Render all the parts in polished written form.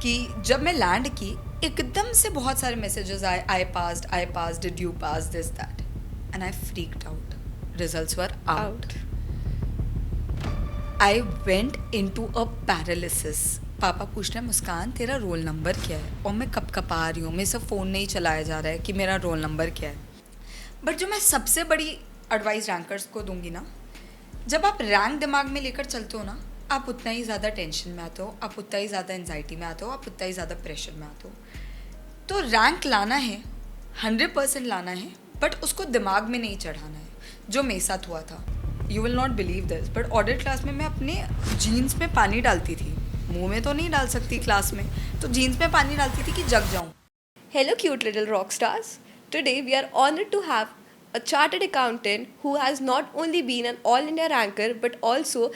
कि जब मैं लैंड की एकदम से बहुत सारे मैसेजेस आए, I pass, did you pass, this that, and I freaked out. Results were out. Out. I went into a paralysis. पापा पूछ रहे हैं मुस्कान तेरा रोल नंबर क्या है, और मैं कब कपा रही हूँ, मेरे से फ़ोन नहीं चलाया जा रहा है कि मेरा रोल नंबर क्या है. बट जो मैं सबसे बड़ी एडवाइस रैंकर्स को दूंगी ना, जब आप रैंक दिमाग में लेकर चलते हो ना, आप उतना ही ज़्यादा टेंशन में आते हो, आप उतना ही ज़्यादा एनजाइटी में आते हो, आप उतना ही ज़्यादा प्रेशर में आते हो. तो रैंक लाना है, 100% लाना है, बट उसको दिमाग में नहीं चढ़ाना है, जो मेरे साथ हुआ था. You will not believe this, but audit class में मैं अपने जीन्स में पानी डालती थी. मुंह में तो नहीं डाल सकती क्लास में, तो जीन्स में पानी डालती थी कि जग जाऊँ. Hello, cute little rock stars. Today we are honored to have a chartered accountant who has not only been an all India ranker but also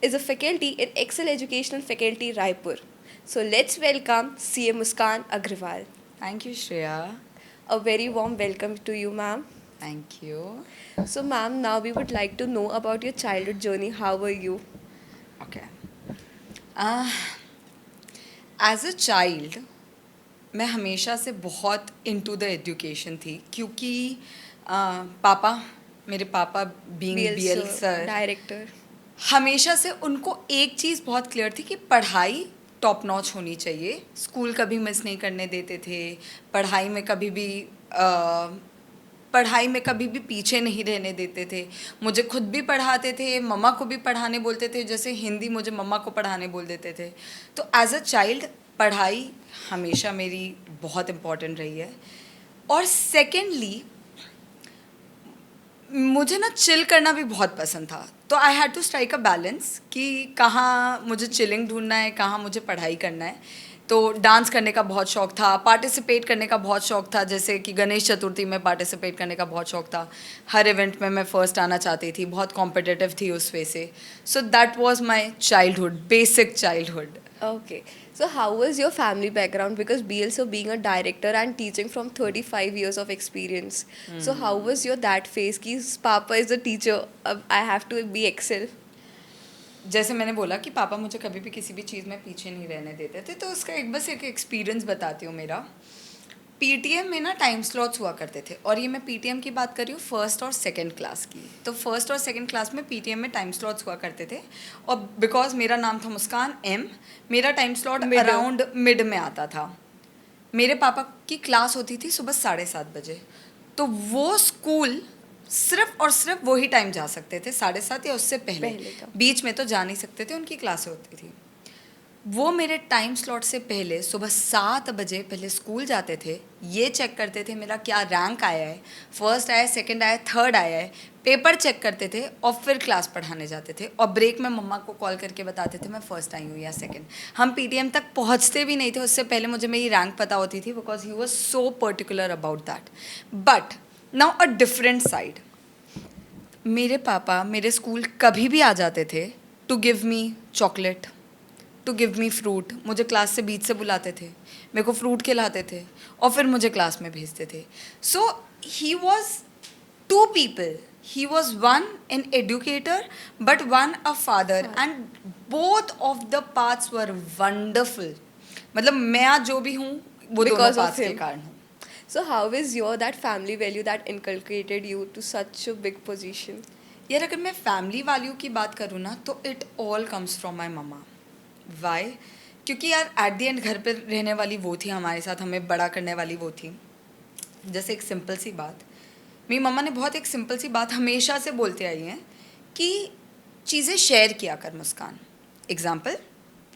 is a faculty in Excel Educational Faculty Raipur. So let's welcome CA Muskan Agrawal. Thank you Shreya. A very warm welcome to you, ma'am. Thank you. So, ma'am, now we would like to know about your childhood journey. How were you? Okay. As a child मैं हमेशा से बहुत into the education थी, क्योंकि पापा, मेरे पापा being BL sir, director. हमेशा से उनको एक चीज़ बहुत क्लियर थी कि पढ़ाई टॉप नॉच होनी चाहिए. स्कूल कभी मिस नहीं करने देते थे, पढ़ाई में कभी भी पढ़ाई में कभी भी पीछे नहीं रहने देते थे. मुझे खुद भी पढ़ाते थे, मम्मा को भी पढ़ाने बोलते थे, जैसे हिंदी मुझे मम्मा को पढ़ाने बोल देते थे. तो एज अ चाइल्ड पढ़ाई हमेशा मेरी बहुत इम्पॉर्टेंट रही है. और सेकेंडली मुझे ना चिल करना भी बहुत पसंद था. तो I had to strike a balance कि कहाँ मुझे चिलिंग ढूंढना है, कहाँ मुझे पढ़ाई करना है. तो डांस करने का बहुत शौक था, पार्टिसिपेट करने का बहुत शौक था, जैसे कि गणेश चतुर्थी में पार्टिसिपेट करने का बहुत शौक था. हर इवेंट में मैं फ़र्स्ट आना चाहती थी, बहुत कॉम्पिटिटिव थी उस वे से. So that was my childhood, basic childhood. Okay. So, how was your family background? Because BLSO being a director and teaching from 35 years of experience. So, how was your that phase? Ki Papa is a teacher. I have to be Excel. जैसे मैंने बोला कि पापा मुझे कभी भी किसी भी चीज़ में पीछे नहीं रहने देते थे, तो उसका बस एक एक्सपीरियंस बताती हूँ मेरा. पीटीएम में ना टाइम स्लॉट्स हुआ करते थे, और ये मैं पीटीएम की बात कर रही हूँ फर्स्ट और सेकंड क्लास की. तो फर्स्ट और सेकंड क्लास में पीटीएम में टाइम स्लॉट्स हुआ करते थे. और बिकॉज मेरा नाम था मुस्कान एम, मेरा टाइम स्लॉट अराउंड मिड में आता था. मेरे पापा की क्लास होती थी सुबह 7:30 बजे. तो वो स्कूल सिर्फ और सिर्फ वही टाइम जा सकते थे, 7:30 या उससे पहले. पहले का. बीच में तो जा नहीं सकते थे, उनकी क्लासें होती थी. वो मेरे टाइम स्लॉट से पहले सुबह 7 बजे पहले स्कूल जाते थे. ये चेक करते थे मेरा क्या रैंक आया है, फर्स्ट आया, सेकंड आया, थर्ड आया है, पेपर चेक करते थे, और फिर क्लास पढ़ाने जाते थे. और ब्रेक में मम्मा को कॉल करके बताते थे मैं फर्स्ट आई हूँ या सेकंड. हम पीटीएम तक पहुँचते भी नहीं थे, उससे पहले मुझे मेरी रैंक पता होती थी, because he was so particular about that. But now a different side. मेरे पापा मेरे स्कूल कभी भी आ जाते थे to give me chocolate, to give me fruit. मुझे क्लास से बीच से बुलाते थे, मेरे को फ्रूट खिलाते थे, और फिर मुझे क्लास में भेजते थे. So he was two people. He was one an educator but one a father, and both of the parts were wonderful. मतलब मैं आज जो भी हूँ वो दोनों Because of पार्ट्स के him. कारण हूँ. So, how is your that family value that inculcated you to such a big position? यार अगर मैं फैमिली वैल्यू की बात करूँ ना, तो it all comes from my mama. Why? क्योंकि यार एट दी एंड घर पर रहने वाली वो थी हमारे साथ, हमें बड़ा करने वाली वो थी. जैसे एक सिंपल सी बात, मेरी मम्मा ने बहुत एक सिंपल सी बात हमेशा से बोलते आई हैं कि चीज़ें शेयर किया कर मुस्कान. एग्जाम्पल,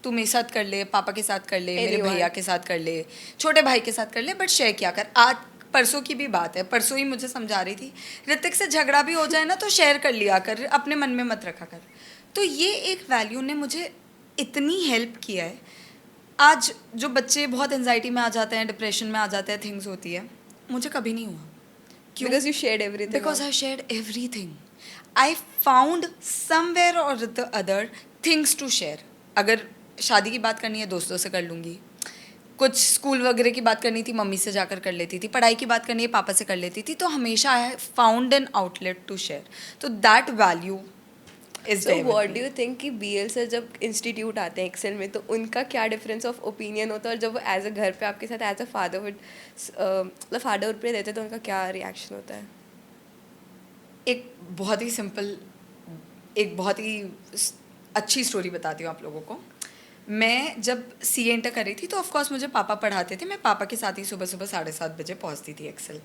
तू मेरे साथ कर ले, पापा के साथ कर ले, मेरे Anyone. भैया के साथ कर ले, छोटे भाई के साथ कर ले, बट शेयर किया कर. आज परसों की भी बात है, परसों ही मुझे समझा रही थी, ऋतिक से झगड़ा भी हो जाए ना तो शेयर कर लिया कर, अपने मन में मत रखा कर. तो ये एक वैल्यू ने मुझे इतनी हेल्प किया है. आज जो बच्चे बहुत एंजाइटी में आ जाते हैं, डिप्रेशन में आ जाते हैं, थिंग्स होती है, मुझे कभी नहीं हुआ. क्यों? Because you shared everything. Because I shared everything. I found somewhere or the other things to share. अगर शादी की बात करनी है दोस्तों से कर लूँगी, कुछ स्कूल वगैरह की बात करनी थी मम्मी से जाकर कर लेती थी, पढ़ाई की बात करनी है पापा से कर लेती थी. तो हमेशा I found an outlet to share. तो that value is So there with what me. do you think कि BL सर जब इंस्टीट्यूट आते हैं एक्सेल में तो उनका क्या डिफरेंस ऑफ ओपिनियन होता है और जब वो एज अ घर पे आपके साथ एज अ फादरहुड मतलब फादरहुड पे रहते हैं तो उनका क्या रिएक्शन होता है? एक बहुत ही सिंपल, एक बहुत ही अच्छी स्टोरी बताती हूँ आप लोगों को. मैं जब सी एंटर कर रही थी तो ऑफकोर्स मुझे पापा पढ़ाते थे, मैं पापा के साथ ही सुबह सुबह 7:30 बजे पहुँचती थी एक्सेल.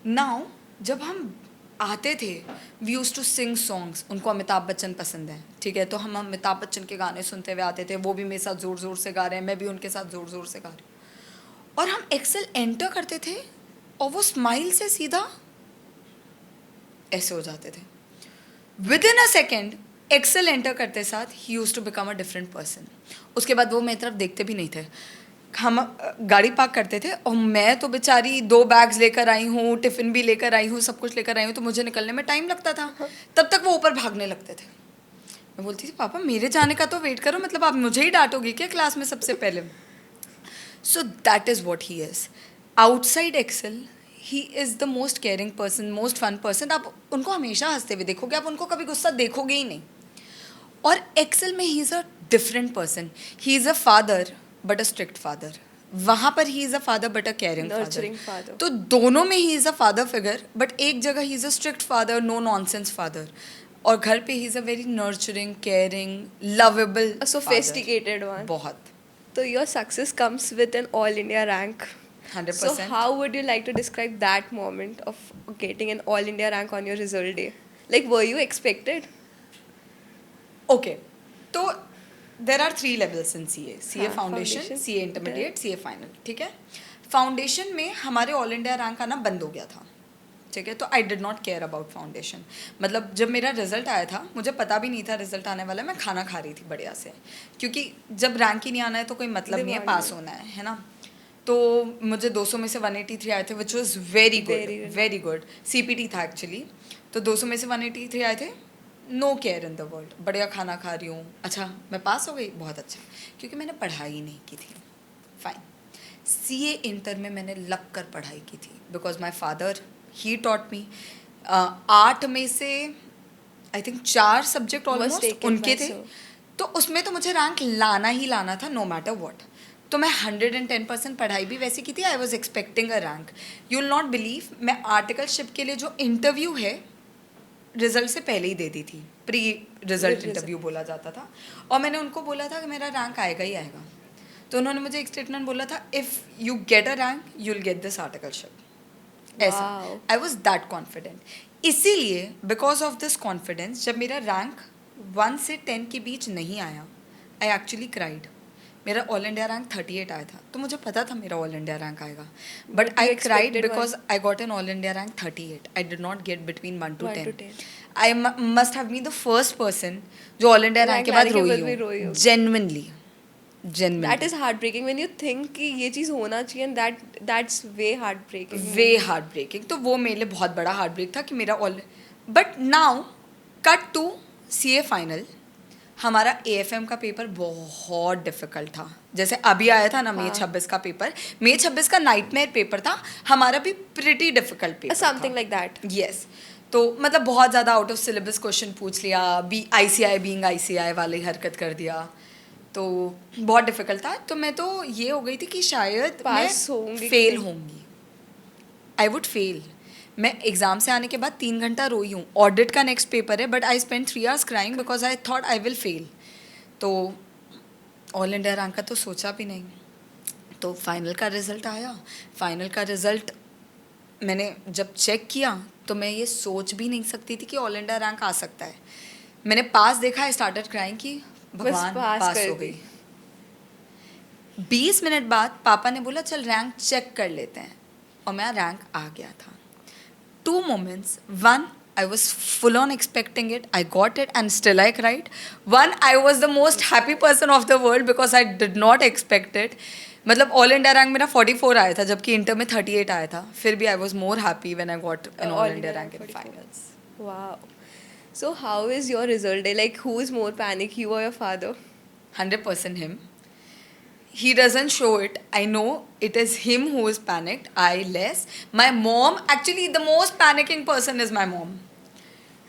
नाउ जब हम आते थे, we use to sing songs. उनको अमिताभ बच्चन पसंद है, ठीक है, तो हम अमिताभ बच्चन के गाने सुनते हुए आते थे. वो भी मेरे साथ ज़ोर ज़ोर से गा रहे हैं, मैं भी उनके साथ ज़ोर ज़ोर से गा रही हूँ. और हम एक्सेल एंटर करते थे और वो स्माइल से सीधा ऐसे हो जाते थे. Within a second excel enter करते साथ ही use to become a different person. उसके बाद वो मेरी तरफ देखते भी नहीं थे. हम गाड़ी पार्क करते थे और मैं तो बेचारी 2 बैग्स लेकर आई हूँ, टिफ़िन भी लेकर आई हूँ, सब कुछ लेकर आई हूँ, तो मुझे निकलने में टाइम लगता था. तब तक वो ऊपर भागने लगते थे. मैं बोलती थी पापा मेरे जाने का तो वेट करो, मतलब आप मुझे ही डांटोगे क्या क्लास में सबसे पहले. So that is what he is. Outside Excel he is the most caring person, most fun person. आप उनको हमेशा हंसते हुए देखोगे, आप उनको कभी गुस्सा देखोगे ही नहीं. और एक्सेल में he is a different person. He is a father but a strict father. वहाँ पर he is a father but a caring Nurturing father. father. तो दोनों में he is a father figure, but एक जगह he is a strict father, no nonsense father. और घर पे he is a very nurturing, caring, lovable, A sophisticated one. बहुत. So your success comes with an all India rank. 100%. So how would you like to describe that moment of getting an all India rank on your result day? Like were you expected? Okay, तो there are 3 levels in C A. C A हाँ, foundation, foundation, C A intermediate, the- C A final. ठीक है. Foundation में हमारे all India rank आना बंद हो गया था. ठीक है, तो आई did not care about foundation. मतलब जब मेरा रिजल्ट आया था मुझे पता भी नहीं था रिजल्ट आने वाला है. मैं खाना खा रही थी बढ़िया से, क्योंकि जब रैंक ही नहीं आना है तो कोई मतलब नहीं है, दिमाग पास में। होना है ना. तो मुझे 200 में से 183 आए थे, which was very good, Very good. Very good. C P T था एक्चुअली. तो 200 में से 183 आए थे. No care in the world, बढ़िया खाना खा रही हूँ. अच्छा मैं पास हो गई, बहुत अच्छा, क्योंकि मैंने पढ़ाई नहीं की थी. फाइन. सी ए इंटर में मैंने लग कर पढ़ाई की थी, because my father he taught me. 8 में से I think 4 subject Was almost taken उनके by थे. so. तो उसमें तो मुझे रैंक लाना ही लाना था, नो मैटर वॉट. तो मैं 110% पढ़ाई भी वैसी की थी. I was expecting a rank. You will not believe, मैं आर्टिकलशिप के लिए जो इंटरव्यू है रिजल्ट से पहले ही दे दी थी. Pre result Result. इंटरव्यू बोला जाता था. और मैंने उनको बोला था कि मेरा रैंक आएगा ही आएगा. तो उन्होंने मुझे एक स्टेटमेंट बोला था, if you get a rank you will get this articleship. ऐसा Wow. I was that confident. इसीलिए बिकॉज ऑफ दिस कॉन्फिडेंस जब मेरा रैंक 1 से 10 के बीच नहीं आया, आई एक्चुअली क्राइड. मेरा ऑल इंडिया रैंक 38 आया था, तो मुझे पता था मेरा ऑल इंडिया रैंक आएगा. But but you I cried expected because I got an all India rank 38. I did not get between 1 to 1 to 10. 10. I must have been the first person जो all India rank Rank के बाद लाने के बाद भी रोई रोई हूँ. हो. Genuinely, That genuinely. is heartbreaking when you think कि ये चीज़ होना चाहिए and that's way heartbreaking. Way heartbreaking. तो वो मेरे लिए बहुत बड़ा हार्ट ब्रेक था कि मेरा all. But now cut to C A final. हमारा ए एफ एम का पेपर बहुत डिफिकल्ट था. जैसे अभी आया था ना मई हाँ. 26 का पेपर, मई 26 का नाइटमेयर पेपर था. हमारा भी pretty difficult paper Something like that. Yes. तो मतलब बहुत ज़्यादा आउट ऑफ सिलेबस क्वेश्चन पूछ लिया, B I C I being I सी आई वाली हरकत कर दिया. तो बहुत डिफिकल्ट था. तो मैं तो ये हो गई थी कि शायद पास मैं होंगी कि फेल नहीं. होंगी. I would fail. मैं एग्ज़ाम से आने के बाद 3 घंटा रोई हूँ. ऑडिट का नेक्स्ट पेपर है, but I spend 3 hours crying because I thought I will fail. तो ऑल इंडिया रैंक का तो सोचा भी नहीं. तो फाइनल का रिज़ल्ट आया. फाइनल का रिज़ल्ट मैंने जब चेक किया तो मैं ये सोच भी नहीं सकती थी कि ऑल इंडिया रैंक आ सकता है. मैंने पास देखा, आई स्टार्टेड क्राइंग कि भगवान पास पास कर हो दी. गई. 20 मिनट बाद पापा ने बोला चल रैंक चेक कर लेते हैं, और मेरा रैंक आ गया था. 2 moments. One, I was full on expecting it. I got it and still I cried. One, I was the most happy person of the world because I did not expect it. मतलब all India rank मेरा 44 आया था, जबकि inter में 38 आया था. फिर भी I was more happy when I got an all India rank in 44. Finals. Wow. So how is your result day? Like who is more panic, you or your father? 100% him. He doesn't show it. I know it is him who is panicked. I less. My mom, actually, the most panicking person is my mom.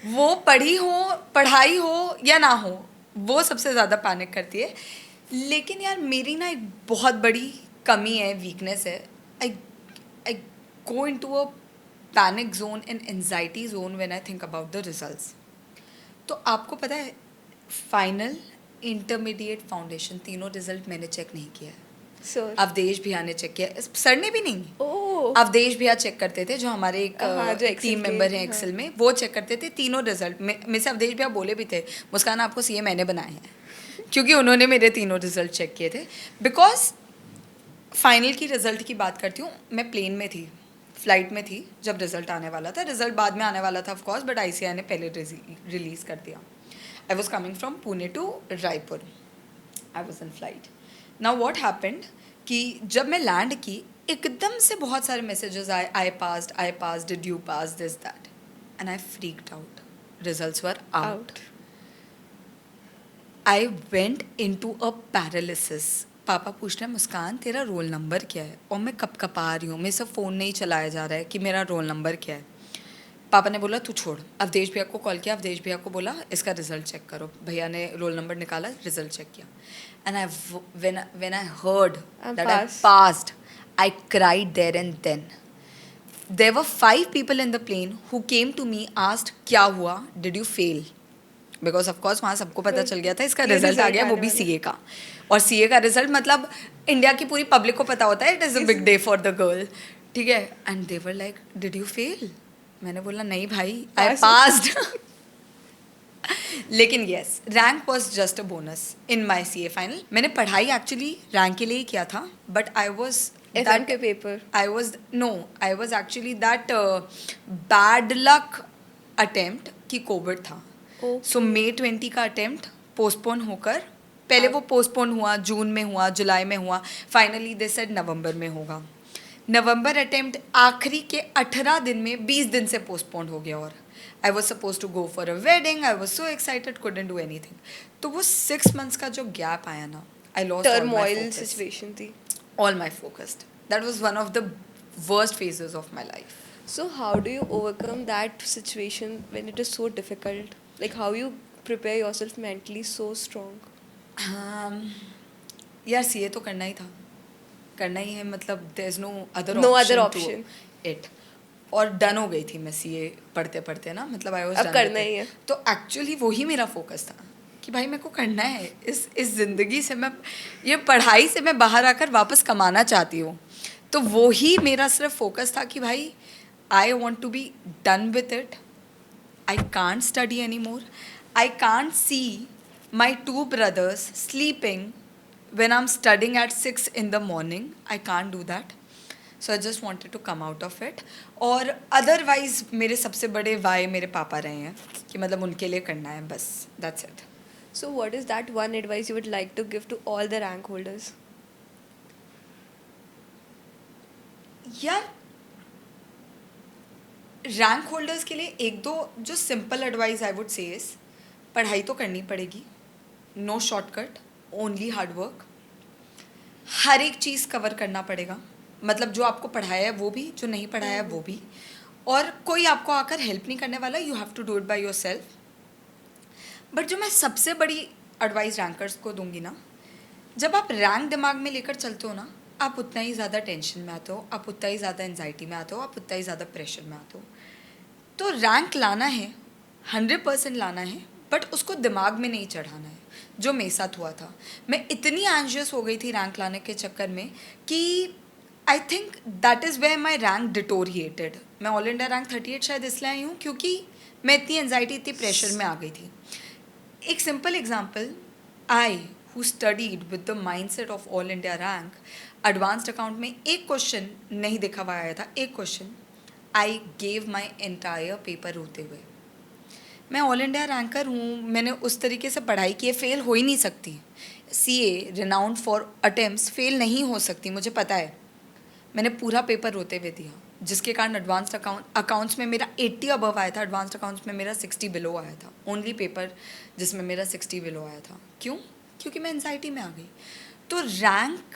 वो पढ़ाई हो या ना हो, वो सबसे ज़्यादा panic करती है. लेकिन यार मेरी ना एक बहुत बड़ी कमी है, वीकनेस है. I I go into a panic zone and anxiety zone when I think about the results. तो आपको पता है, फाइनल, इंटरमीडिएट, फाउंडेशन, तीनों रिजल्ट मैंने चेक नहीं किया है. सर अवधेश भैया ने चेक किया. सर ने भी नहीं. ओह अवधेश भैया चेक करते थे, जो हमारे एक हाँ, जो Excel टीम के, मेंबर हैं हाँ. एक्सेल में, वो चेक करते थे तीनों रिजल्ट में से. अवधेश भैया बोले भी थे, मुस्कान आपको सीए मैंने बनाए हैं, क्योंकि उन्होंने मेरे तीनों रिजल्ट चेक किए थे. बिकॉज फाइनल की रिजल्ट की बात करती हूँ, मैं प्लेन में थी, फ्लाइट में थी जब रिजल्ट आने वाला था. रिजल्ट बाद में आने वाला था ऑफकोर्स, बट आईसीआई ने पहले रिलीज़ कर दिया. I was coming from Pune to Raipur. I was in flight. Now what happened कि जब मैं लैंड की, एकदम से बहुत सारे मैसेजेस आए, I passed, did you pass, this that, and I freaked out. Results were out. Out. I went into a paralysis. पापा पूछ रहे हैं, मुस्कान तेरा रोल नंबर क्या है? और मैं कपकपा रही हूँ, मेरे से फ़ोन नहीं चलाया जा रहा है कि मेरा रोल नंबर क्या है. पापा ने बोला तू छोड़. अवधेश भैया को कॉल किया, अवधेश भैया को बोला इसका रिजल्ट चेक करो. भैया ने रोल नंबर निकाला, रिजल्ट चेक किया. And when I heard I'm that I passed. passed, I cried there and then. There were 5 people in the plane who came to me, asked क्या हुआ, did you fail? Because of course वहाँ सबको पता चल गया था इसका ये रिजल्ट आ result गया, वो आने भी वाला. सीए का. और सीए का रिजल्ट मतलब इंडिया की पूरी पब्लिक को पता होता है, it is a big day for the girl. ठीक है. And they were like did you fail? मैंने बोला नहीं भाई, आई पास्ड. लेकिन yes, rank was just a bonus in my C A final. मैंने पढ़ाई एक्चुअली रैंक के लिए ही किया था, बट आई वॉज एफएम के paper. I was actually that bad luck attempt कि कोविड था. सो May 20 का अटेम्प्ट पोस्टपोन होकर, पहले वो पोस्टपोन हुआ, जून में हुआ, जुलाई में हुआ, फाइनली दे सेड नवंबर में होगा. नवंबर अटेम्प्ट आखिरी के 18 दिन में 20 दिन से पोस्टपोन हो गया. और I was suppose to go for a wedding, I was so excited, couldn't do anything. तो वो 6 months का जो गैप आया ना, आई लॉस्ट टर्मोइल सिचुएशन थी. all my focused. That was one of the worst phases of my life. So how do you overcome that situation when it is so difficult? Like how you prepare yourself mentally so strong? यार CA तो करना ही था, करना ही है, मतलब there is no other No other option. It. और डन हो गई थी मैं सीए पढ़ते पढ़ते ना, मतलब आई वाज अब करना ही है. तो एक्चुअली वही मेरा फोकस था कि भाई मेरे को करना है, इस ज़िंदगी से मैं, ये पढ़ाई से मैं बाहर आकर वापस कमाना चाहती हूँ. तो वो ही मेरा सिर्फ फोकस था कि भाई I want to be done with it. I can't study any more. I can't see my 2 brothers sleeping when I'm studying at 6 in the morning. I can't do that. So I just wanted to come out of it. और otherwise मेरे सबसे बड़े Y मेरे पापा रहे हैं कि मतलब उनके लिए करना है बस, that's it. So what is that one advice you would like to give to all the rank holders? यार रैंक होल्डर्स के लिए एक दो जो simple advice I would say is, पढ़ाई तो करनी पड़ेगी, no shortcut, only hard work. हर एक चीज़ कवर करना पड़ेगा, मतलब जो आपको पढ़ाया है वो भी, जो नहीं पढ़ाया है वो भी. और कोई आपको आकर हेल्प नहीं करने वाला, you have to do it by yourself. But जो मैं सबसे बड़ी एडवाइस रैंकर्स को दूंगी ना, जब आप रैंक दिमाग में लेकर चलते हो ना, आप उतना ही ज़्यादा टेंशन में आते हो, आप उतना ही ज़्यादा एनजाइटी में आते हो, आप उतना ही ज़्यादा प्रेशर में आते हो. तो रैंक लाना है, 100% लाना है, बट उसको दिमाग में नहीं चढ़ाना है, जो मेरे साथ हुआ था. मैं इतनी एंशियस हो गई थी रैंक लाने के चक्कर में कि I think that is where my rank deteriorated. मैं ऑल इंडिया रैंक 38 शायद इसलिए आई हूँ क्योंकि मैं इतनी एनजाइटी, इतनी प्रेशर में आ गई थी. एक simple example, I who studied with the mindset of all India rank, advanced account में एक क्वेश्चन नहीं देखा हुआ आया था, एक question, I gave my entire paper रोते हुए. मैं ऑल इंडिया रैंकर हूँ, मैंने उस तरीके से पढ़ाई की है, फेल हो ही नहीं सकती. CA renowned for attempts, fail नहीं हो सकती, मुझे पता है. मैंने पूरा पेपर रोते हुए दिया, जिसके कारण एडवांस्ड अकाउंट्स में मेरा 80 अबव आया था, एडवांस्ड अकाउंट्स में मेरा 60 बिलो आया था. ओनली पेपर जिसमें मेरा 60 बिलो आया था. क्यों? क्योंकि मैं एंजाइटी में आ गई. तो रैंक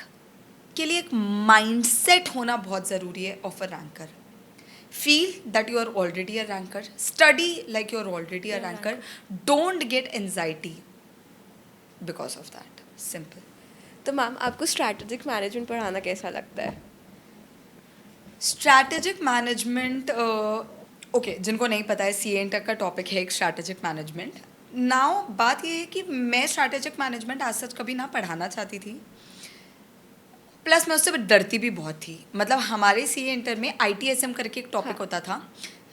के लिए एक माइंडसेट होना बहुत ज़रूरी है of a ranker, feel that you are already a ranker, study like you are already a ranker, don't get anxiety because of that. Simple. तो मैम आपको स्ट्रैटेजिक मैनेजमेंट पढ़ाना कैसा लगता है? स्ट्रैटेजिक मैनेजमेंट, ओके, जिनको नहीं पता है, सी एन टेक का टॉपिक है एक स्ट्रैटेजिक मैनेजमेंट. नाउ बात ये है कि मैं स्ट्रैटेजिक मैनेजमेंट आज सच कभी ना पढ़ाना चाहती थी, प्लस मैं उससे डरती भी बहुत थी. मतलब हमारे सी इंटर में ITSM करके एक टॉपिक होता था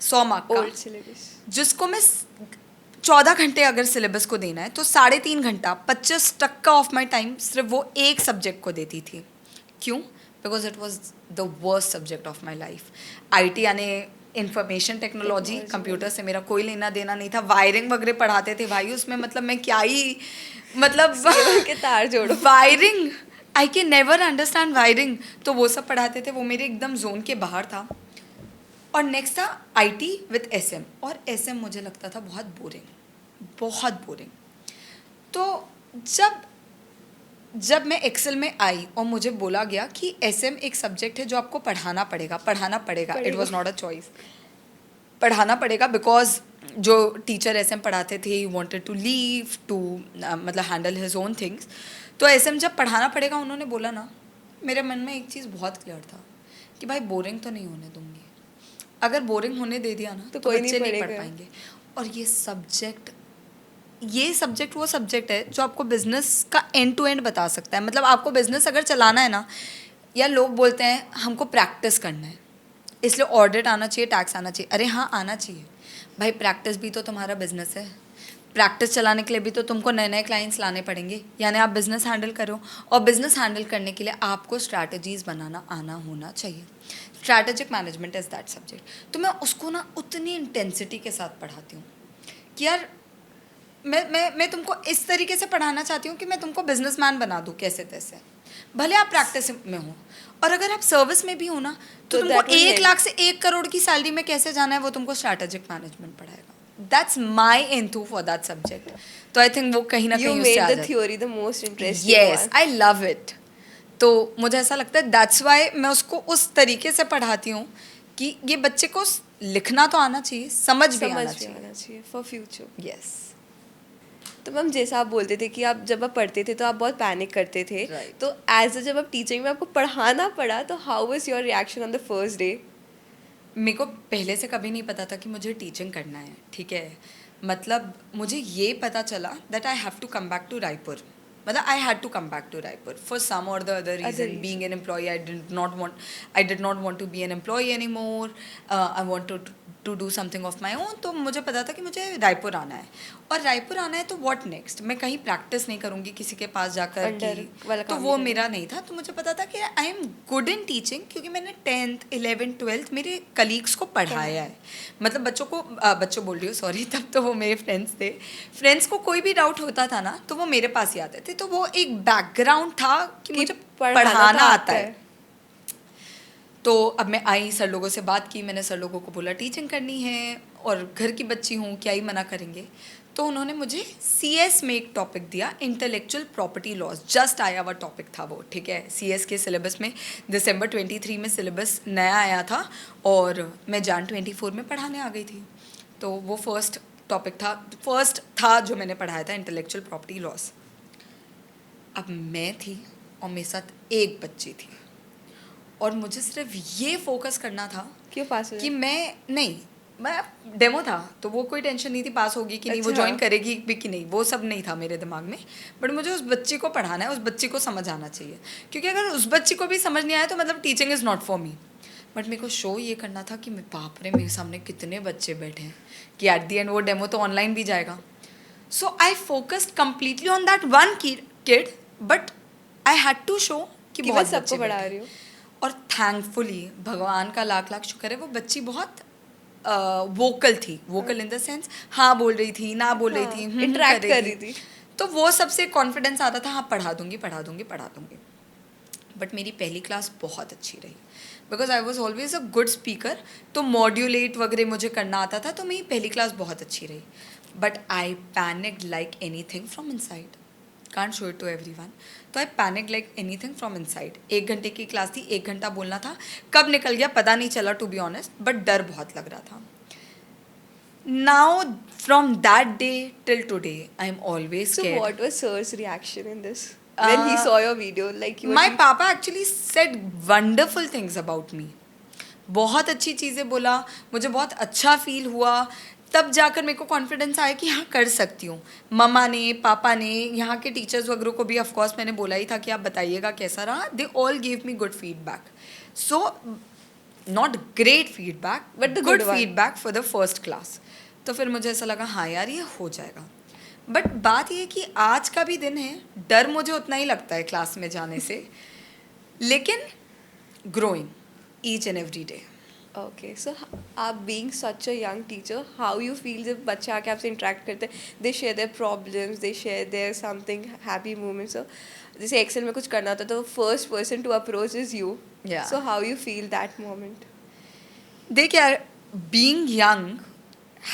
100 मार्क का, ओल्ड सिलेबस, जिसको मैं 14 घंटे अगर सिलेबस को देना है तो 3.5 घंटा 25% ऑफ माई टाइम सिर्फ वो एक सब्जेक्ट को देती थी. क्यों? Because it was the worst subject of my life. IT यानी इंफॉर्मेशन टेक्नोलॉजी, कंप्यूटर से मेरा कोई लेना देना नहीं था. वायरिंग वगैरह पढ़ाते थे भाई उसमें, मतलब मैं क्या ही, मतलब के तार जोड़ो. Wiring, I can never understand wiring. तो वो सब पढ़ाते थे, वो मेरे एकदम जोन के बाहर था. और नेक्स्ट था IT विथ SM, और SM मुझे लगता था बहुत बोरिंग, बहुत बोरिंग. तो जब मैं एक्सेल में आई और मुझे बोला गया कि SM एक सब्जेक्ट है जो आपको पढ़ाना पड़ेगा. It was not a choice, पढ़ाना पड़ेगा, बिकॉज जो टीचर SM पढ़ाते थे he wanted to leave to मतलब हैंडल हिज ओन थिंग्स. तो SM जब पढ़ाना पड़ेगा उन्होंने बोला ना, मेरे मन में एक चीज़ बहुत क्लियर था कि भाई बोरिंग तो नहीं होने दूंगी. अगर बोरिंग होने दे दिया ना तो कोई बच्चे नहीं पढ़ पढ़ेगा. पाएंगे. और ये सब्जेक्ट वो सब्जेक्ट है जो आपको बिजनेस का एंड टू एंड बता सकता है. मतलब आपको बिजनेस अगर चलाना है ना, या लोग बोलते हैं हमको प्रैक्टिस करना है इसलिए ऑडिट आना चाहिए, टैक्स आना चाहिए. अरे हाँ, आना चाहिए भाई. प्रैक्टिस भी तो तुम्हारा बिजनेस है. प्रैक्टिस चलाने के लिए भी तो तुमको नए नए क्लाइंट्स लाने पड़ेंगे, यानी आप बिजनेस हैंडल करो. और बिजनेस हैंडल करने के लिए आपको स्ट्रैटेजीज बनाना आना होना चाहिए. Strategic management is that subject. तो मैं उसको ना उतनी इंटेंसिटी के साथ पढ़ाती हूँ कि यार मैं तुमको इस तरीके से पढ़ाना चाहती हूँ कि मैं तुमको बिजनेसमैन बना दूँ कैसे तैसे. भले आप प्रैक्टिस में हो, और अगर आप सर्विस में भी हो ना, तो तुमको 1 लाख से 1 करोड़ की सैलरी में कैसे जाना है वो तुमको स्ट्रैटेजिक मैनेजमेंट पढ़ाएगा. That's my enthu for that subject. तो आई थिंक वो कहीं ना You कहीं उससे आ made the जाता है. theory the most interesting Yes, one. I love it. तो मुझे ऐसा लगता है दैट्स वाई मैं उसको उस तरीके से पढ़ाती हूँ कि ये बच्चे को लिखना तो आना चाहिए, समझ भी आना चाहिए. For future. यस. तो मैम जैसा आप बोलते थे कि आप जब आप पढ़ते थे तो आप बहुत पैनिक करते थे. Right. तो एज अ जब आप टीचिंग में आपको पढ़ाना पड़ा तो how was your reaction on the first day? मेरे को पहले से कभी नहीं पता था कि मुझे टीचिंग करना है, ठीक है. मतलब मुझे ये पता चला that I have to come back to Raipur. मतलब I had to come back to Raipur for some और the other reason. Being an employee, I did not want to be an employee any more. I want to do something of my own. तो मुझे पता था कि मुझे रायपुर आना है. और रायपुर आना है तो व्हाट नेक्स्ट. मैं कहीं प्रैक्टिस नहीं करूँगी किसी के पास जाकर कि, तो वो मेरा नहीं था. तो मुझे पता था कि I am good in teaching क्योंकि मैंने 10th 11th 12th मेरे कलीग्स को पढ़ाया है. मतलब बच्चों बोल रही हूँ, सॉरी, तब तो वो मेरे फ्रेंड्स थे. फ्रेंड्स को कोई भी डाउट होता था ना तो वो मेरे पास ही आते थे. तो वो एक बैकग्राउंड था कि मुझे पढ़ाना आता है. तो अब मैं आई, सर लोगों से बात की, मैंने सर लोगों को बोला टीचिंग करनी है और घर की बच्ची हूँ, क्या ही मना करेंगे. तो उन्होंने मुझे CS में एक टॉपिक दिया, इंटेलेक्चुअल प्रॉपर्टी लॉज. जस्ट आया हुआ टॉपिक था वो, ठीक है. CS के सिलेबस में दिसंबर 23 में सिलेबस नया आया था और मैं Jan 24 में पढ़ाने आ गई थी. तो वो फर्स्ट था जो मैंने पढ़ाया था, इंटेलेक्चुअल प्रॉपर्टी लॉज. अब मैं थी और मेरे साथ एक बच्ची थी और मुझे सिर्फ ये फोकस करना था क्यों पास हो कि मैं डेमो था तो वो कोई टेंशन नहीं थी पास होगी कि नहीं, वो अच्छा. ज्वाइन करेगी भी कि नहीं, वो सब नहीं था मेरे दिमाग में. बट मुझे उस बच्ची को पढ़ाना है, उस बच्ची को समझ आना चाहिए. क्योंकि अगर उस बच्ची को भी समझ नहीं आया तो मतलब teaching is not for me. But मेरे को शो ये करना था कि बाप रे मेरे सामने कितने बच्चे बैठे हैं कि एट दी एंड वो डेमो तो ऑनलाइन भी जाएगा. So I focused completely on that one kid, but I had to show कि मैं बहुत सबको बच्चे पढ़ा बैठे. रही हूँ. और थैंकफुली भगवान का लाख लाख शुक्र है वो बच्ची बहुत वोकल थी. वोकल इन द सेंस हाँ बोल रही थी, ना बोल रही थी, इंटरेक्ट कर रही थी. तो वो सबसे कॉन्फिडेंस आता था, हाँ पढ़ा दूंगी. बट मेरी पहली क्लास बहुत अच्छी रही because I was always a good speaker. तो मॉड्यूलेट वगैरह मुझे करना आता था, तो मेरी पहली क्लास बहुत अच्छी रही. But I panicked like anything from inside. Can't show it to everyone. तो I panic like anything from inside. 1 घंटे की क्लास थी, 1 घंटा बोलना था, कब निकल गया पता नहीं चला टू बी ऑनेस्ट, बट डर बहुत लग रहा था. Now, from that day till today, I am always So scared. what was sir's reaction in this when he saw your video? Like you were My papa actually said wonderful things about me. बहुत अच्छी चीज़ें बोला, मुझे बहुत अच्छा feel हुआ. तब जाकर मेरे को कॉन्फिडेंस आया कि हाँ कर सकती हूँ. मम्मा ने, पापा ने, यहाँ के टीचर्स वगैरह को भी ऑफकोर्स मैंने बोला ही था कि आप बताइएगा कैसा रहा. They all give me good feedback. So not great feedback But the good good one. Feedback for the first class. तो फिर मुझे ऐसा लगा हाँ यार ये हो जाएगा. बट बात ये कि आज का भी दिन है, डर मुझे उतना ही लगता है क्लास में जाने से, लेकिन growing each and every day. Okay, so आप being such a young teacher, how you feel जब बच्चे आके आपसे interact करते हैं, they share their problems, they share their something happy moments. So जैसे Excel में कुछ करना होता है तो first person to approach is you. Yeah. So how you feel that moment? देख यार, being young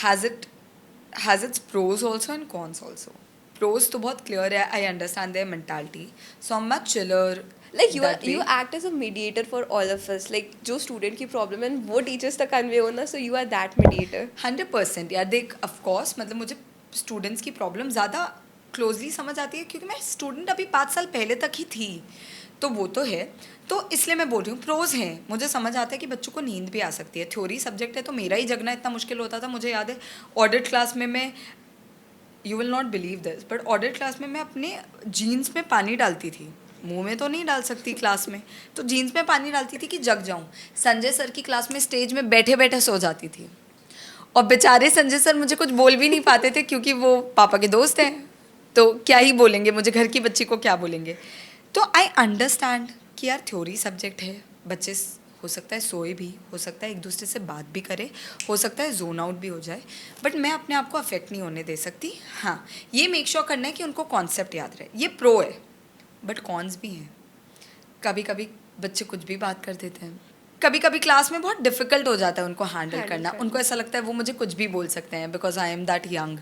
has its pros also and cons also. Pros तो बहुत clear है, I understand their mentality, so I'm much chiller. Like that you way. act as a mediator for all of us. Like जो student की problem है वो teachers तक convey होना, so you are that mediator. 100% यार. देख of course मतलब मुझे स्टूडेंट्स की प्रॉब्लम ज़्यादा क्लोजली समझ आती है क्योंकि मैं स्टूडेंट अभी 5 साल पहले तक ही थी, तो वो तो है. तो इसलिए मैं बोल रही हूँ प्रोज हैं. मुझे समझ आता है कि बच्चों को नींद भी आ सकती है. थ्योरी सब्जेक्ट है तो मेरा ही जगना इतना मुश्किल होता था. मुझे याद है ऑडिट क्लास में मैं, you will not believe this, but audit class में मैं अपने जीन्स में पानी डालती थी. मुंह में तो नहीं डाल सकती क्लास में, तो जीन्स में पानी डालती थी कि जग जाऊँ. संजय सर की क्लास में स्टेज में बैठे बैठे सो जाती थी, और बेचारे संजय सर मुझे कुछ बोल भी नहीं पाते थे क्योंकि वो पापा के दोस्त हैं, तो क्या ही बोलेंगे मुझे, घर की बच्ची को क्या बोलेंगे. तो आई अंडरस्टैंड कि यार थ्योरी सब्जेक्ट है, बच्चे हो सकता है सोए भी, हो सकता है एक दूसरे से बात भी करे, हो सकता है जोन आउट भी हो जाए, बट मैं अपने आप को अफेक्ट नहीं होने दे सकती. हाँ, ये मेक श्योर करना है कि उनको कॉन्सेप्ट याद रहे. ये प्रो है, बट कॉन्स भी हैं. कभी कभी बच्चे कुछ भी बात कर देते हैं. कभी कभी क्लास में बहुत डिफिकल्ट हो जाता है उनको हैंडल करना. उनको ऐसा लगता है वो मुझे कुछ भी बोल सकते हैं because I am that young.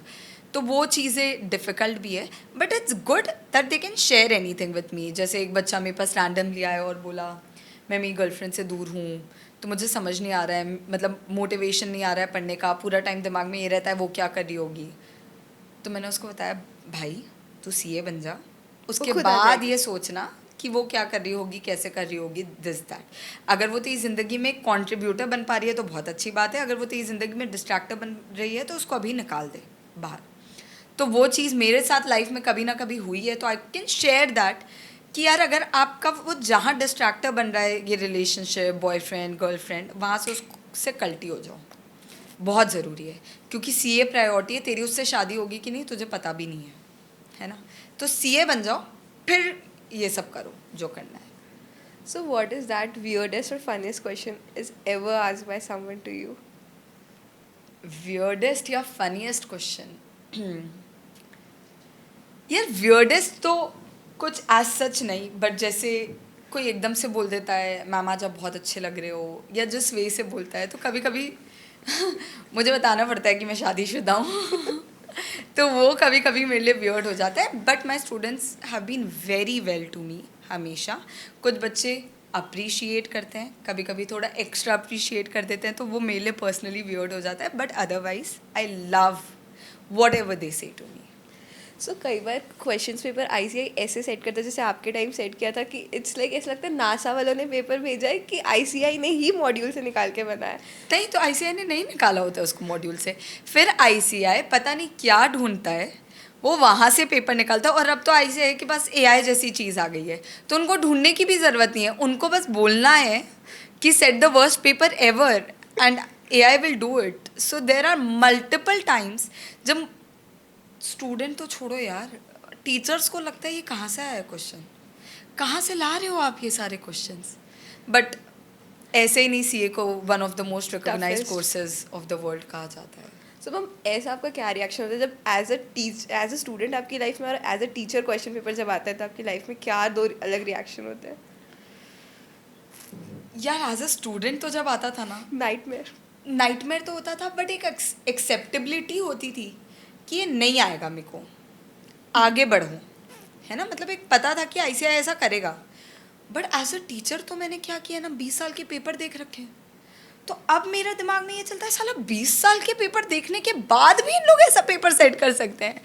तो वो चीज़ें डिफ़िकल्ट भी है, but it's good that they can share any thing with me. जैसे एक बच्चा मेरे पास रैंडमली आया और बोला मैं मेरी गर्लफ्रेंड से दूर हूँ, तो मुझे समझ नहीं आ रहा है, मतलब मोटिवेशन नहीं आ रहा है पढ़ने का, पूरा टाइम दिमाग में ये रहता है वो क्या कर रही होगी. तो मैंने उसको बताया भाई तू सीए बन जा, उसके बाद ये सोचना कि वो क्या कर रही होगी, कैसे कर रही होगी, दिस दैट. अगर वो तेरी ज़िंदगी में कंट्रीब्यूटर बन पा रही है तो बहुत अच्छी बात है. अगर वो तेरी ज़िंदगी में डिस्ट्रैक्टर बन रही है तो उसको अभी निकाल दे बाहर. तो वो चीज़ मेरे साथ लाइफ में कभी ना कभी हुई है, तो आई कैन शेयर दैट कि यार अगर आपका वो जहाँ डिस्ट्रैक्टर बन रहा है, ये रिलेशनशिप, बॉयफ्रेंड गर्लफ्रेंड, वहाँ से उससे कल्टी हो जाओ. बहुत ज़रूरी है क्योंकि सीए प्रायोरिटी है. तेरी उससे शादी होगी कि नहीं तुझे पता भी नहीं है ना. तो सीए बन जाओ, फिर ये सब करो जो करना है. So what is that weirdest or funniest question is ever asked by someone to you? Weirdest या फनीएस्ट क्वेश्चन. यार वियर्डेस्ट तो कुछ एज सच नहीं, बट जैसे कोई एकदम से बोल देता है मैम आज आप बहुत अच्छे लग रहे हो, या जिस वे से बोलता है, तो कभी कभी मुझे बताना पड़ता है कि मैं शादीशुदा हूँ. तो वो कभी कभी मेरे लिए वियर्ड हो जाता है. But my students have been very well to me हमेशा. कुछ बच्चे अप्रिशिएट करते हैं, कभी कभी थोड़ा एक्स्ट्रा अप्रिशिएट कर देते हैं, तो वो मेरे लिए पर्सनली वियर्ड हो जाता है. But otherwise I love what ever they से टू मी. So कई बार क्वेश्चंस पेपर आईसीआई ऐसे सेट करता है जैसे आपके टाइम सेट किया था कि इट्स लाइक ऐसा लगता है नासा वालों ने पेपर भेजा है कि आईसीआई ने ही मॉड्यूल से निकाल के बनाया. नहीं, तो आईसीआई ने नहीं निकाला होता उसको मॉड्यूल से. फिर आईसीआई पता नहीं क्या ढूंढता है, वो वहाँ से पेपर निकालता है. और अब तो आईसीआई के पास एआई जैसी चीज़ आ गई है, तो उनको ढूंढने की भी ज़रूरत नहीं है. उनको बस बोलना है कि set the worst paper ever and AI will do it. So there are multiple times जब स्टूडेंट तो छोड़ो यार, टीचर्स को लगता है ये कहाँ से आया क्वेश्चन, कहाँ से ला रहे हो आप ये सारे क्वेश्चन्स. बट ऐसे ही नहीं सीए को one of the most recognised courses of the world कहा जाता है. सो मैम ऐसा आपका क्या रिएक्शन होता है जब एज अ स्टूडेंट आपकी लाइफ में और as a teacher question paper जब आता है, तो आपकी लाइफ में क्या दो अलग रिएक्शन होते हैं? यार एज अ स्टूडेंट तो जब आता था ना, नाइटमेयर तो होता था, बट एक एक्सेप्टेबिलिटी होती थी कि ये नहीं आएगा, मेरे को आगे बढ़ूँ, है ना, मतलब एक पता था कि ICI ऐसा करेगा, बट एज अ टीचर तो मैंने क्या किया ना, 20 साल के पेपर देख रखे हैं। तो अब मेरा दिमाग में ये चलता है, साला 20 साल के पेपर देखने के बाद भी इन लोग ऐसा पेपर सेट कर सकते हैं।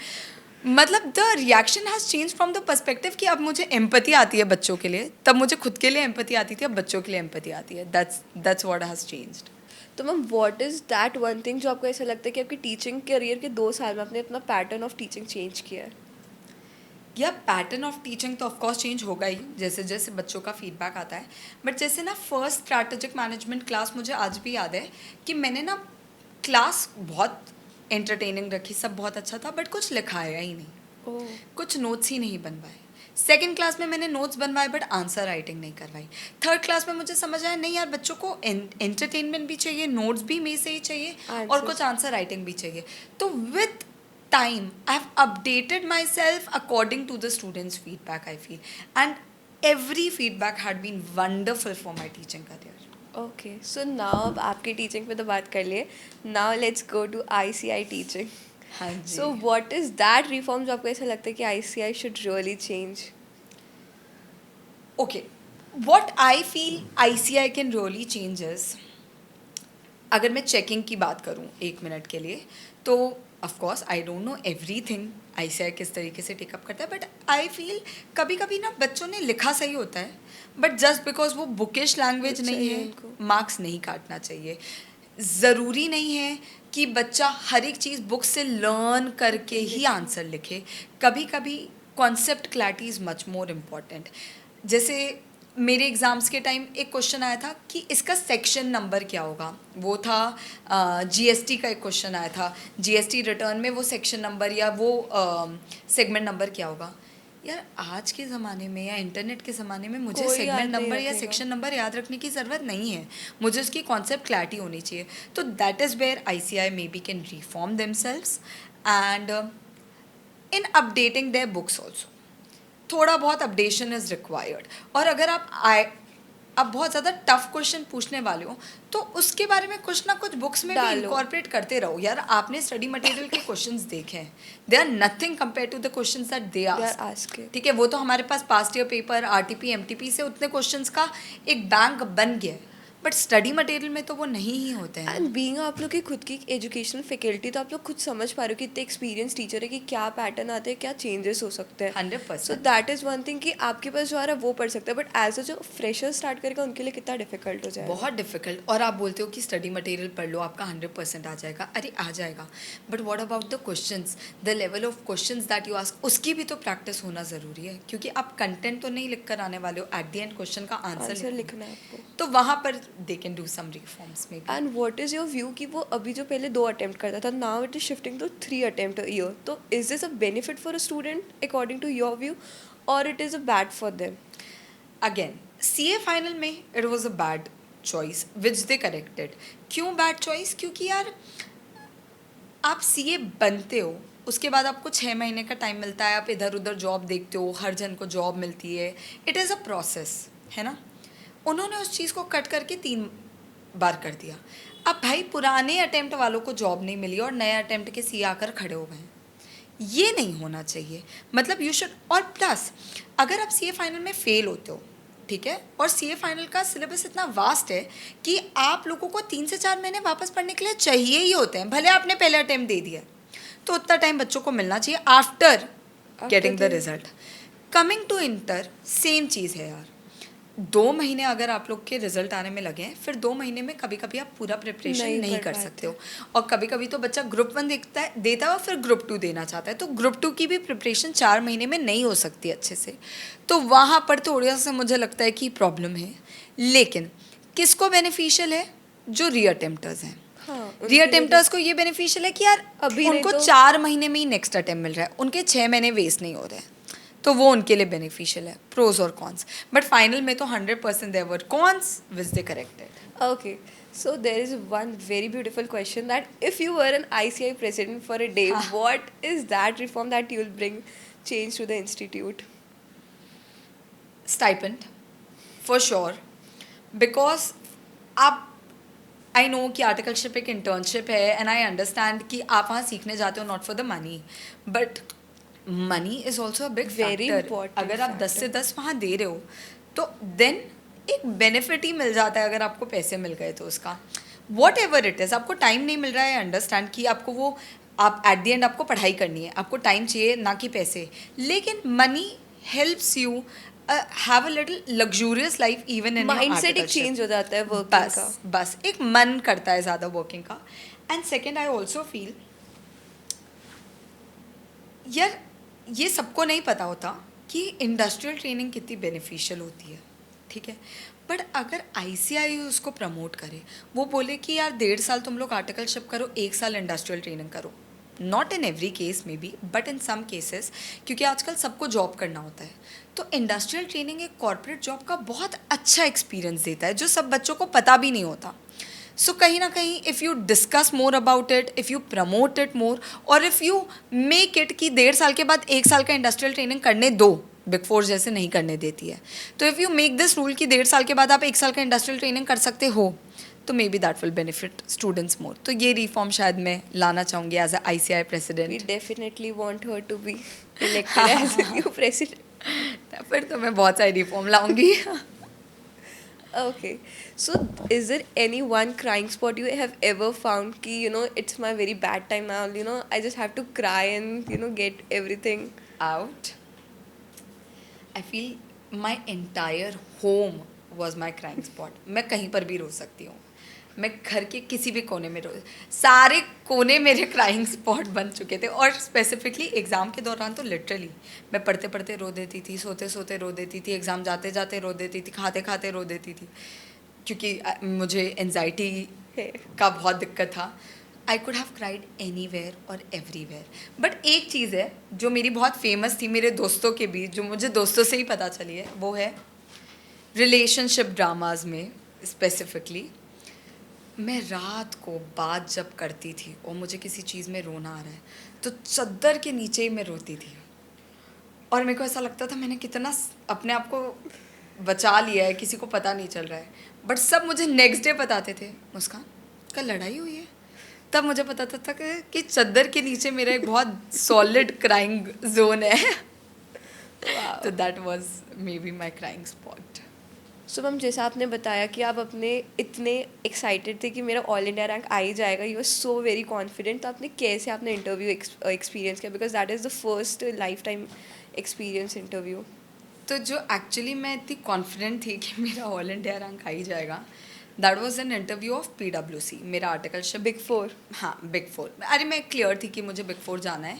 मतलब the reaction has change from the perspective कि अब मुझे एम्पैथी आती है बच्चों के लिए, तब मुझे खुद के लिए एम्पैथी आती थी, अब बच्चों के लिए एम्पैथी आती है। That's what has changed. तो ma'am what is that one thing जो आपको ऐसा लगता है कि आपकी टीचिंग करियर के 2 साल में आपने अपना पैटर्न ऑफ टीचिंग चेंज किया है? या पैटर्न ऑफ टीचिंग तो ऑफकोर्स चेंज होगा ही जैसे जैसे बच्चों का फीडबैक आता है, बट जैसे ना फर्स्ट स्ट्रैटेजिक मैनेजमेंट क्लास मुझे आज भी याद है कि मैंने ना क्लास बहुत एंटरटेनिंग रखी, सब बहुत अच्छा था, बट कुछ लिखाया ही नहीं, ओह, कुछ नोट्स ही नहीं बनवाए। सेकेंड क्लास में मैंने नोट्स बनवाए बट आंसर राइटिंग नहीं करवाई। थर्ड क्लास में मुझे समझ आया नहीं यार, बच्चों को एंटरटेनमेंट भी चाहिए, नोट्स भी में से ही चाहिए और Answers. कुछ आंसर राइटिंग भी चाहिए। तो with time I've updated myself according to the students feedback, I feel, and every feedback had been wonderful for my teaching career. Okay, so now अब आपकी टीचिंग पे तो बात कर लिए, now let's go to ICI teaching. हाँ जी। So what is that reform जो आपको ऐसा लगता है कि ICI should really change? Okay, what I feel ICI can really change is, अगर मैं चेकिंग की बात करूँ 1 मिनट के लिए, तो of course I don't know everything ICI किस तरीके से टेकअप करता है, बट आई फील कभी कभी ना बच्चों ने लिखा सही होता है, बट जस्ट बिकॉज वो बुकिश लैंग्वेज नहीं चाहिए है, उनको। मार्क्स नहीं काटना चाहिए। ज़रूरी नहीं है कि बच्चा हर एक चीज़ बुक से लर्न करके ही आंसर लिखे, कभी कभी concept clarity is much more important. जैसे मेरे एग्ज़ाम्स के टाइम एक क्वेश्चन आया था कि इसका सेक्शन नंबर क्या होगा, वो था GST का एक क्वेश्चन आया था, GST रिटर्न में वो सेक्शन नंबर या वो सेगमेंट नंबर क्या होगा। यार आज के ज़माने में या इंटरनेट के ज़माने में मुझे कोई सेगमेंट याद नहीं नंबर या रखेगा। सेक्शन नंबर याद रखने की ज़रूरत नहीं है, मुझे उसकी कॉन्सेप्ट क्लैरिटी होनी चाहिए। तो that is where ICI maybe can reform themselves and in updating their books also. थोड़ा बहुत अपडेशन इज़ रिक्वायर्ड। और अगर आप बहुत ज़्यादा टफ क्वेश्चन पूछने वाले हो तो उसके बारे में कुछ ना कुछ बुक्स में भी डालो। इनकॉर्पोरेट करते रहो। यार आपने स्टडी मटेरियल के क्वेश्चंस देखे हैं, they are nothing compare to the questions that they They are ask. asking. ठीक है, वो तो हमारे पास past year paper RTP MTP से उतने क्वेश्चंस का एक बैंक बन गया है, बट स्टडी मटेरियल में तो वो नहीं ही होते हैं। एंड बीइंग आप लोग की खुद की एजुकेशनल फैकल्टी, तो आप लोग खुद समझ पा रहे हो कि इतने एक्सपीरियंस टीचर है कि क्या पैटर्न आते हैं, क्या चेंजेस हो सकते हैं। 100%। सो दैट इज़ वन थिंग कि आपके पास जो आ रहा है वो पढ़ सकता है, बट एज अ जो फ्रेशर स्टार्ट करेगा उनके लिए कितना डिफिकल्ट हो जाएगा। बहुत डिफिकल्ट। और आप बोलते हो कि स्टडी मटेरियल पढ़ लो आपका 100% आ जाएगा, अरे आ जाएगा, but what about the questions, the level of questions that you ask, उसकी भी तो प्रैक्टिस होना ज़रूरी है, क्योंकि आप कंटेंट तो नहीं लिख कर आने वाले हो, एट द एंड क्वेश्चन का आंसर आंसर लिखना है आपको। तो वहाँ पर they can do some reforms में। And what is your view कि वो अभी जो पहले 2 अटेम्प्ट करता था, now it is shifting to 3 attempt a year, तो is this a benefit for a student according to your view, और it is a bad for them? Again CA final में it was a bad choice which they corrected. क्यों bad choice? क्योंकि यार आप CA बनते हो, उसके बाद आपको 6 महीने का टाइम मिलता है, आप इधर उधर जॉब देखते हो, हर जन को जॉब मिलती है, इट इज़ अ प्रोसेस, है ना। उन्होंने उस चीज़ को कट करके 3 बार कर दिया। अब भाई पुराने अटेम्प्ट वालों को जॉब नहीं मिली और नए अटेम्प्ट के CA आकर खड़े हो गए हैं, ये नहीं होना चाहिए। मतलब यू शुड, और प्लस अगर आप CA फाइनल में फेल होते हो, ठीक है, और CA फाइनल का सिलेबस इतना वास्ट है कि आप लोगों को 3 से 4 महीने वापस पढ़ने के लिए चाहिए ही होते हैं, भले आपने पहले अटेम्प्ट दे दिया, तो उतना टाइम बच्चों को मिलना चाहिए after getting the the- result. Coming to inter same चीज़ है यार, 2 महीने अगर आप लोग के रिजल्ट आने में लगे हैं, फिर 2 महीने में कभी कभी आप पूरा प्रिपरेशन नहीं नहीं कर कर पाते। सकते हो। और कभी कभी तो बच्चा ग्रुप 1 देता है और फिर ग्रुप 2 देना चाहता है, तो ग्रुप 2 की भी प्रिपरेशन 4 महीने में नहीं हो सकती अच्छे से। तो वहाँ पर थोड़ा सा मुझे लगता है कि प्रॉब्लम है। लेकिन किसको बेनिफिशियल है? जो रीअटेम्प्टर्स हैं। हाँ, उनके लिए रीअटेम्प्टर्स को ये बेनिफिशियल है कि यार अभी उनको नहीं तो- 4 महीने में ही नेक्स्ट अटेम्प्ट मिल रहा है, उनके 6 महीने वेस्ट नहीं हो रहे हैं, तो वो उनके लिए बेनिफिशियल है। प्रोज और कॉन्स, बट फाइनल में तो 100% there were cons which they corrected. Okay, so there is one very beautiful question that if you were an ICI president for a day, what is that reform that you will bring change to the institute? Stipend for sure, because आप, I know कि articleship एक internship है and I understand कि आप वहाँ सीखने जाते हो not for the money, but money is also a big Very factor. important अगर आप 10 से factor. 10 वहाँ दे रहे हो तो देन एक बेनिफिट ही मिल जाता है. अगर आपको पैसे मिल गए तो उसका वॉट एवर इट इज़, आपको टाइम नहीं मिल रहा है, अंडरस्टैंड कि आपको वो, आप एट द एंड आपको पढ़ाई करनी है, आपको टाइम चाहिए ना कि पैसे, लेकिन money helps you have a little luxurious life even in your mindset एक आर्टिकलशिप. चेंज हो जाता है वर्किंग का. बस एक मन करता है ज़्यादा वर्किंग का. And second I also feel, यार ये सबको नहीं पता होता कि इंडस्ट्रियल ट्रेनिंग कितनी बेनिफिशियल होती है, ठीक है. बट अगर ICI उसको प्रमोट करे, वो बोले कि यार 1.5 साल तुम लोग आर्टिकलशिप करो, 1 साल इंडस्ट्रियल ट्रेनिंग करो, not in every case maybe but in some cases, क्योंकि आजकल सबको जॉब करना होता है, तो इंडस्ट्रियल ट्रेनिंग एक कॉर्पोरेट जॉब का बहुत अच्छा एक्सपीरियंस देता है जो सब बच्चों को पता भी नहीं होता. सो कहीं ना कहीं if you discuss more about it, if you promote it more, और इफ़ यू मेक इट कि 1.5 साल के बाद 1 साल का इंडस्ट्रियल ट्रेनिंग करने दो, बिग फोर जैसे नहीं करने देती है, तो if you make this rule कि 1.5 साल के बाद आप 1 साल का इंडस्ट्रियल ट्रेनिंग कर सकते हो, तो maybe that will benefit students more. तो ये रिफॉर्म शायद मैं लाना चाहूँगी as a ICI We president. definitely want her to be elected as a new president. फिर तो मैं बहुत सारी reform लाऊंगी. Okay. So, is there any one crying spot you have ever found ki, it's my very bad time now, I just have to cry and, get everything. Out. I feel my entire home was my crying spot. मैं कहीं पर भी रो सकती हूँ. मैं घर के किसी भी कोने में रो, सारे कोने मेरे क्राइंग स्पॉट बन चुके थे. और स्पेसिफिकली एग्ज़ाम के दौरान तो लिटरली मैं पढ़ते पढ़ते रो देती थी, सोते सोते रो देती थी, एग्ज़ाम जाते जाते रो देती थी, खाते खाते रो देती थी, क्योंकि मुझे एनजाइटी है. का बहुत दिक्कत था. I could have cried anywhere और एवरीवेयर. बट एक चीज़ है जो मेरी बहुत फेमस थी मेरे दोस्तों के बीच, जो मुझे दोस्तों से ही पता चली है, वो है रिलेशनशिप ड्रामाज में स्पेसिफिकली. मैं रात को बात जब करती थी और मुझे किसी चीज़ में रोना आ रहा है, तो चद्दर के नीचे ही मैं रोती थी. और मेरे को ऐसा लगता था मैंने कितना अपने आप को बचा लिया है, किसी को पता नहीं चल रहा है. बट सब मुझे नेक्स्ट डे बताते थे, मुस्कान कल लड़ाई हुई है. तब मुझे पता था कि चद्दर के नीचे मेरा एक बहुत सॉलिड क्राइंग जोन है. तो that was may be my crying spot. So ma'am, जैसा आपने बताया कि आप अपने इतने एक्साइटेड थे कि मेरा ऑल इंडिया रैंक आ ही जाएगा, you are so very confident, तो आपने कैसे आपने इंटरव्यू एक्सपीरियंस किया, because that is the first lifetime experience interview. तो जो एक्चुअली मैं इतनी कॉन्फिडेंट थी कि मेरा ऑल इंडिया रैंक आ ही जाएगा, that was an interview of PwC. मेरा आर्टिकलशिप बिग फोर. हाँ, बिग फोर. अरे मैं क्लियर थी कि मुझे बिग फोर जाना है,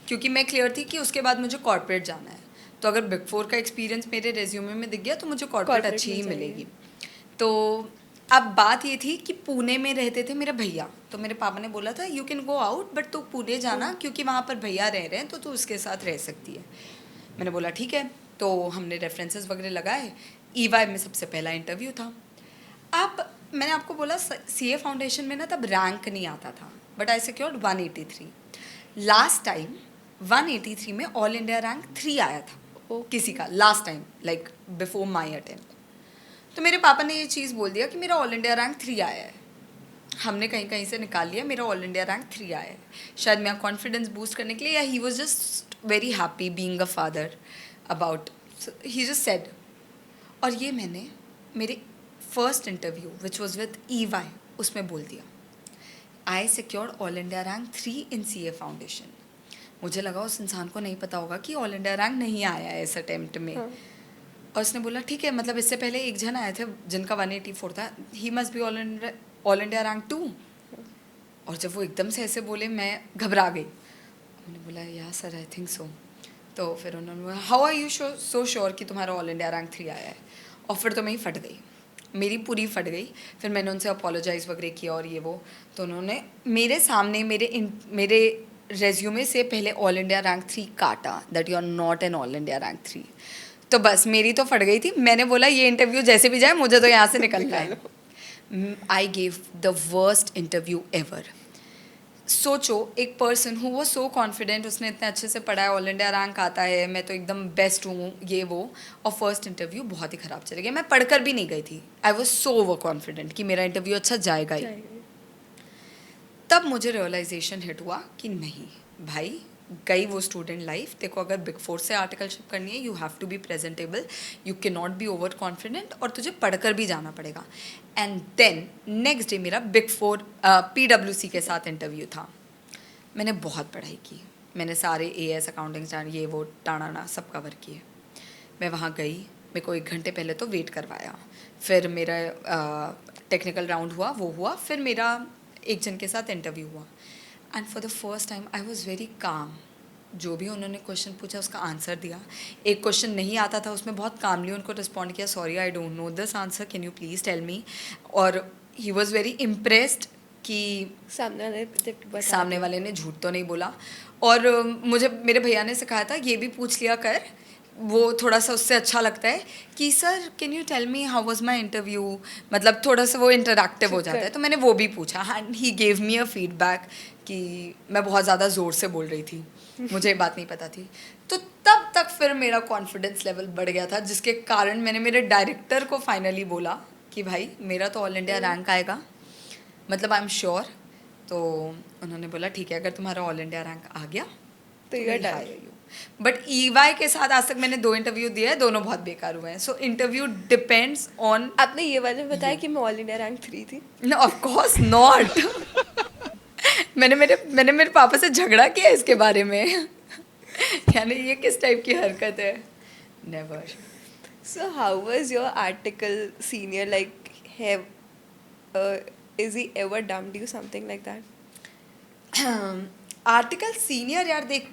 क्योंकि मैं क्लियर थी कि उसके बाद मुझे कॉर्पोरेट जाना है. तो अगर बिग फोर का एक्सपीरियंस मेरे रेज्यूमे में दिख गया तो मुझे कॉर्पोरेट अच्छी ही मिलेगी. तो अब बात ये थी कि पुणे में रहते थे मेरे भैया, तो मेरे पापा ने बोला था you can go out but तू पुणे जाना, क्योंकि वहाँ पर भैया रह रहे हैं तो तू उसके साथ रह सकती है. मैंने बोला ठीक है. तो हमने रेफरेंसेस वगैरह लगाए. EY में सबसे पहला इंटरव्यू था. अब मैंने आपको बोला CA फाउंडेशन में ना तब रैंक नहीं आता था, but I secured 183. Last time 183 में ऑल इंडिया रैंक 3 आया था किसी का, last time like before my attempt. तो मेरे पापा ने ये चीज़ बोल दिया कि मेरा ऑल इंडिया रैंक 3 आया है. हमने कहीं कहीं से निकाल लिया, मेरा ऑल इंडिया रैंक 3 आया है. शायद मेरा कॉन्फिडेंस बूस्ट करने के लिए, या he was just very happy being a father about, he just said. और ये मैंने मेरे first interview which was with EY उसमें बोल दिया. आई सिक्योर्ड ऑल इंडिया रैंक 3 इन CA फाउंडेशन. मुझे लगा उस इंसान को नहीं पता होगा कि ऑल इंडिया रैंक नहीं आया है इस अटेम्प्ट में. हाँ. और उसने बोला ठीक है, मतलब इससे पहले एक जन आए थे जिनका 184 था, he must be all India rank 2. और जब वो एकदम से ऐसे बोले मैं घबरा गई. मैंने बोला या सर आई थिंक सो. तो फिर उन्होंने बोला how are you so sure कि तुम्हारा ऑल इंडिया रैंक 3 आया है. और फिर तो मैं ही फट गई, मेरी पूरी फट गई. फिर मैंने उनसे अपोलोजाइज़ वगैरह किया और ये वो. तो उन्होंने मेरे सामने मेरे रेज्यूमे से पहले ऑल इंडिया रैंक 3 काटा, that you are not an all India rank 3. तो बस मेरी तो फट गई थी. मैंने बोला ये इंटरव्यू जैसे भी जाए मुझे तो यहाँ से निकलना है. I gave the worst interview ever. सोचो एक पर्सन हु वो सो कॉन्फिडेंट, उसने इतने अच्छे से पढ़ा है, ऑल इंडिया रैंक आता है, मैं तो एकदम बेस्ट हूँ ये वो, और फर्स्ट इंटरव्यू बहुत ही ख़राब चले गया. मैं पढ़कर भी नहीं गई थी. आई वॉज सो ओवर कॉन्फिडेंट कि मेरा इंटरव्यू अच्छा जाएगा ही. तब मुझे रियलाइजेशन हिट हुआ कि नहीं भाई, गई वो स्टूडेंट लाइफ। देखो अगर बिग फोर से आर्टिकलशिप करनी है, you have to be presentable, you can not be over confident, और तुझे पढ़कर भी जाना पड़ेगा। एंड देन नेक्स्ट डे मेरा बिग फोर PwC के साथ इंटरव्यू था। मैंने बहुत पढ़ाई की, मैंने सारे AS अकाउंटिंग स्टैंडर्ड ये वो टाणाना सब कवर किए। मैं वहाँ गई, मेरे को 1 घंटे पहले तो वेट करवाया, फिर मेरा टेक्निकल राउंड हुआ, वो हुआ, फिर मेरा एक जन के साथ इंटरव्यू हुआ। And for the first time I was very calm. जो भी उन्होंने क्वेश्चन पूछा उसका आंसर दिया। एक क्वेश्चन नहीं आता था, उसमें बहुत कामली उनको रिस्पॉन्ड किया, sorry I don't know this answer, can you please tell me. और ही वॉज वेरी इम्प्रेस्ड कि सामने वाले ने झूठ तो नहीं बोला। और मुझे मेरे भैया ने सिखाया था, ये भी पूछ लिया कर, वो थोड़ा सा उससे अच्छा लगता है कि sir can you tell me how was my interview, मतलब थोड़ा सा वो इंटरैक्टिव हो जाता है। तो मैंने वो भी पूछा and he gave me a feedback कि मैं बहुत ज़्यादा ज़ोर से बोल रही थी, मुझे ये बात नहीं पता थी। तो तब तक फिर मेरा कॉन्फिडेंस लेवल बढ़ गया था, जिसके कारण मैंने मेरे डायरेक्टर को फाइनली बोला कि भाई मेरा तो ऑल इंडिया रैंक आएगा, मतलब आई एम श्योर। तो उन्होंने बोला ठीक है, अगर तुम्हारा ऑल इंडिया रैंक आ गया तो you are done. But EY के साथ आज तक मैंने 2 इंटरव्यू दिए हैं, दोनों बहुत बेकार हुए हैं। So interview depends on. आपने ये वाले बताया कि मैं ऑल इंडिया रैंक 3 थी। No of course not. मैंने मेरे पापा से झगड़ा किया इसके बारे में। यानी ये किस टाइप की हरकत है, never. So how was your article senior like? Have is he ever dumped you something like that? Article senior यार देख,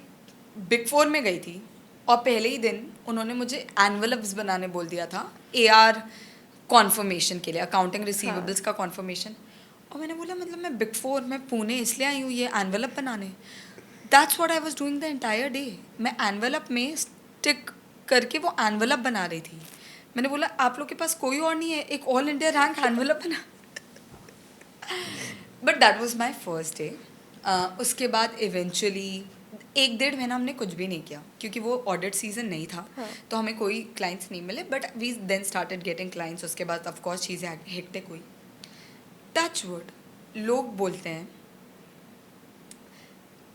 बिग फोर में गई थी और पहले ही दिन उन्होंने मुझे एनवलप्स बनाने बोल दिया था, AR कॉन्फर्मेशन के लिए, अकाउंटिंग रिसीवेबल्स का कॉन्फर्मेशन। और मैंने बोला मतलब मैं बिग फोर में पुणे इसलिए आई हूँ ये एनवलप बनाने। That's what I was doing the entire day. मैं एनवलप में स्टिक करके वो एनवलप बना रही थी। मैंने बोला आप लोग के पास कोई और नहीं है एक ऑल इंडिया रैंक एनवलप बना। But that was my first day. उसके बाद इवेंचुअली 1-1.5 महीना हमने कुछ भी नहीं किया, क्योंकि वो ऑडिट सीजन नहीं था। हाँ. तो हमें कोई क्लाइंट्स नहीं मिले, but we then started getting clients. उसके बाद ऑफकोर्स चीज़ें हेक्टिक हुई। टच वुड, लोग बोलते हैं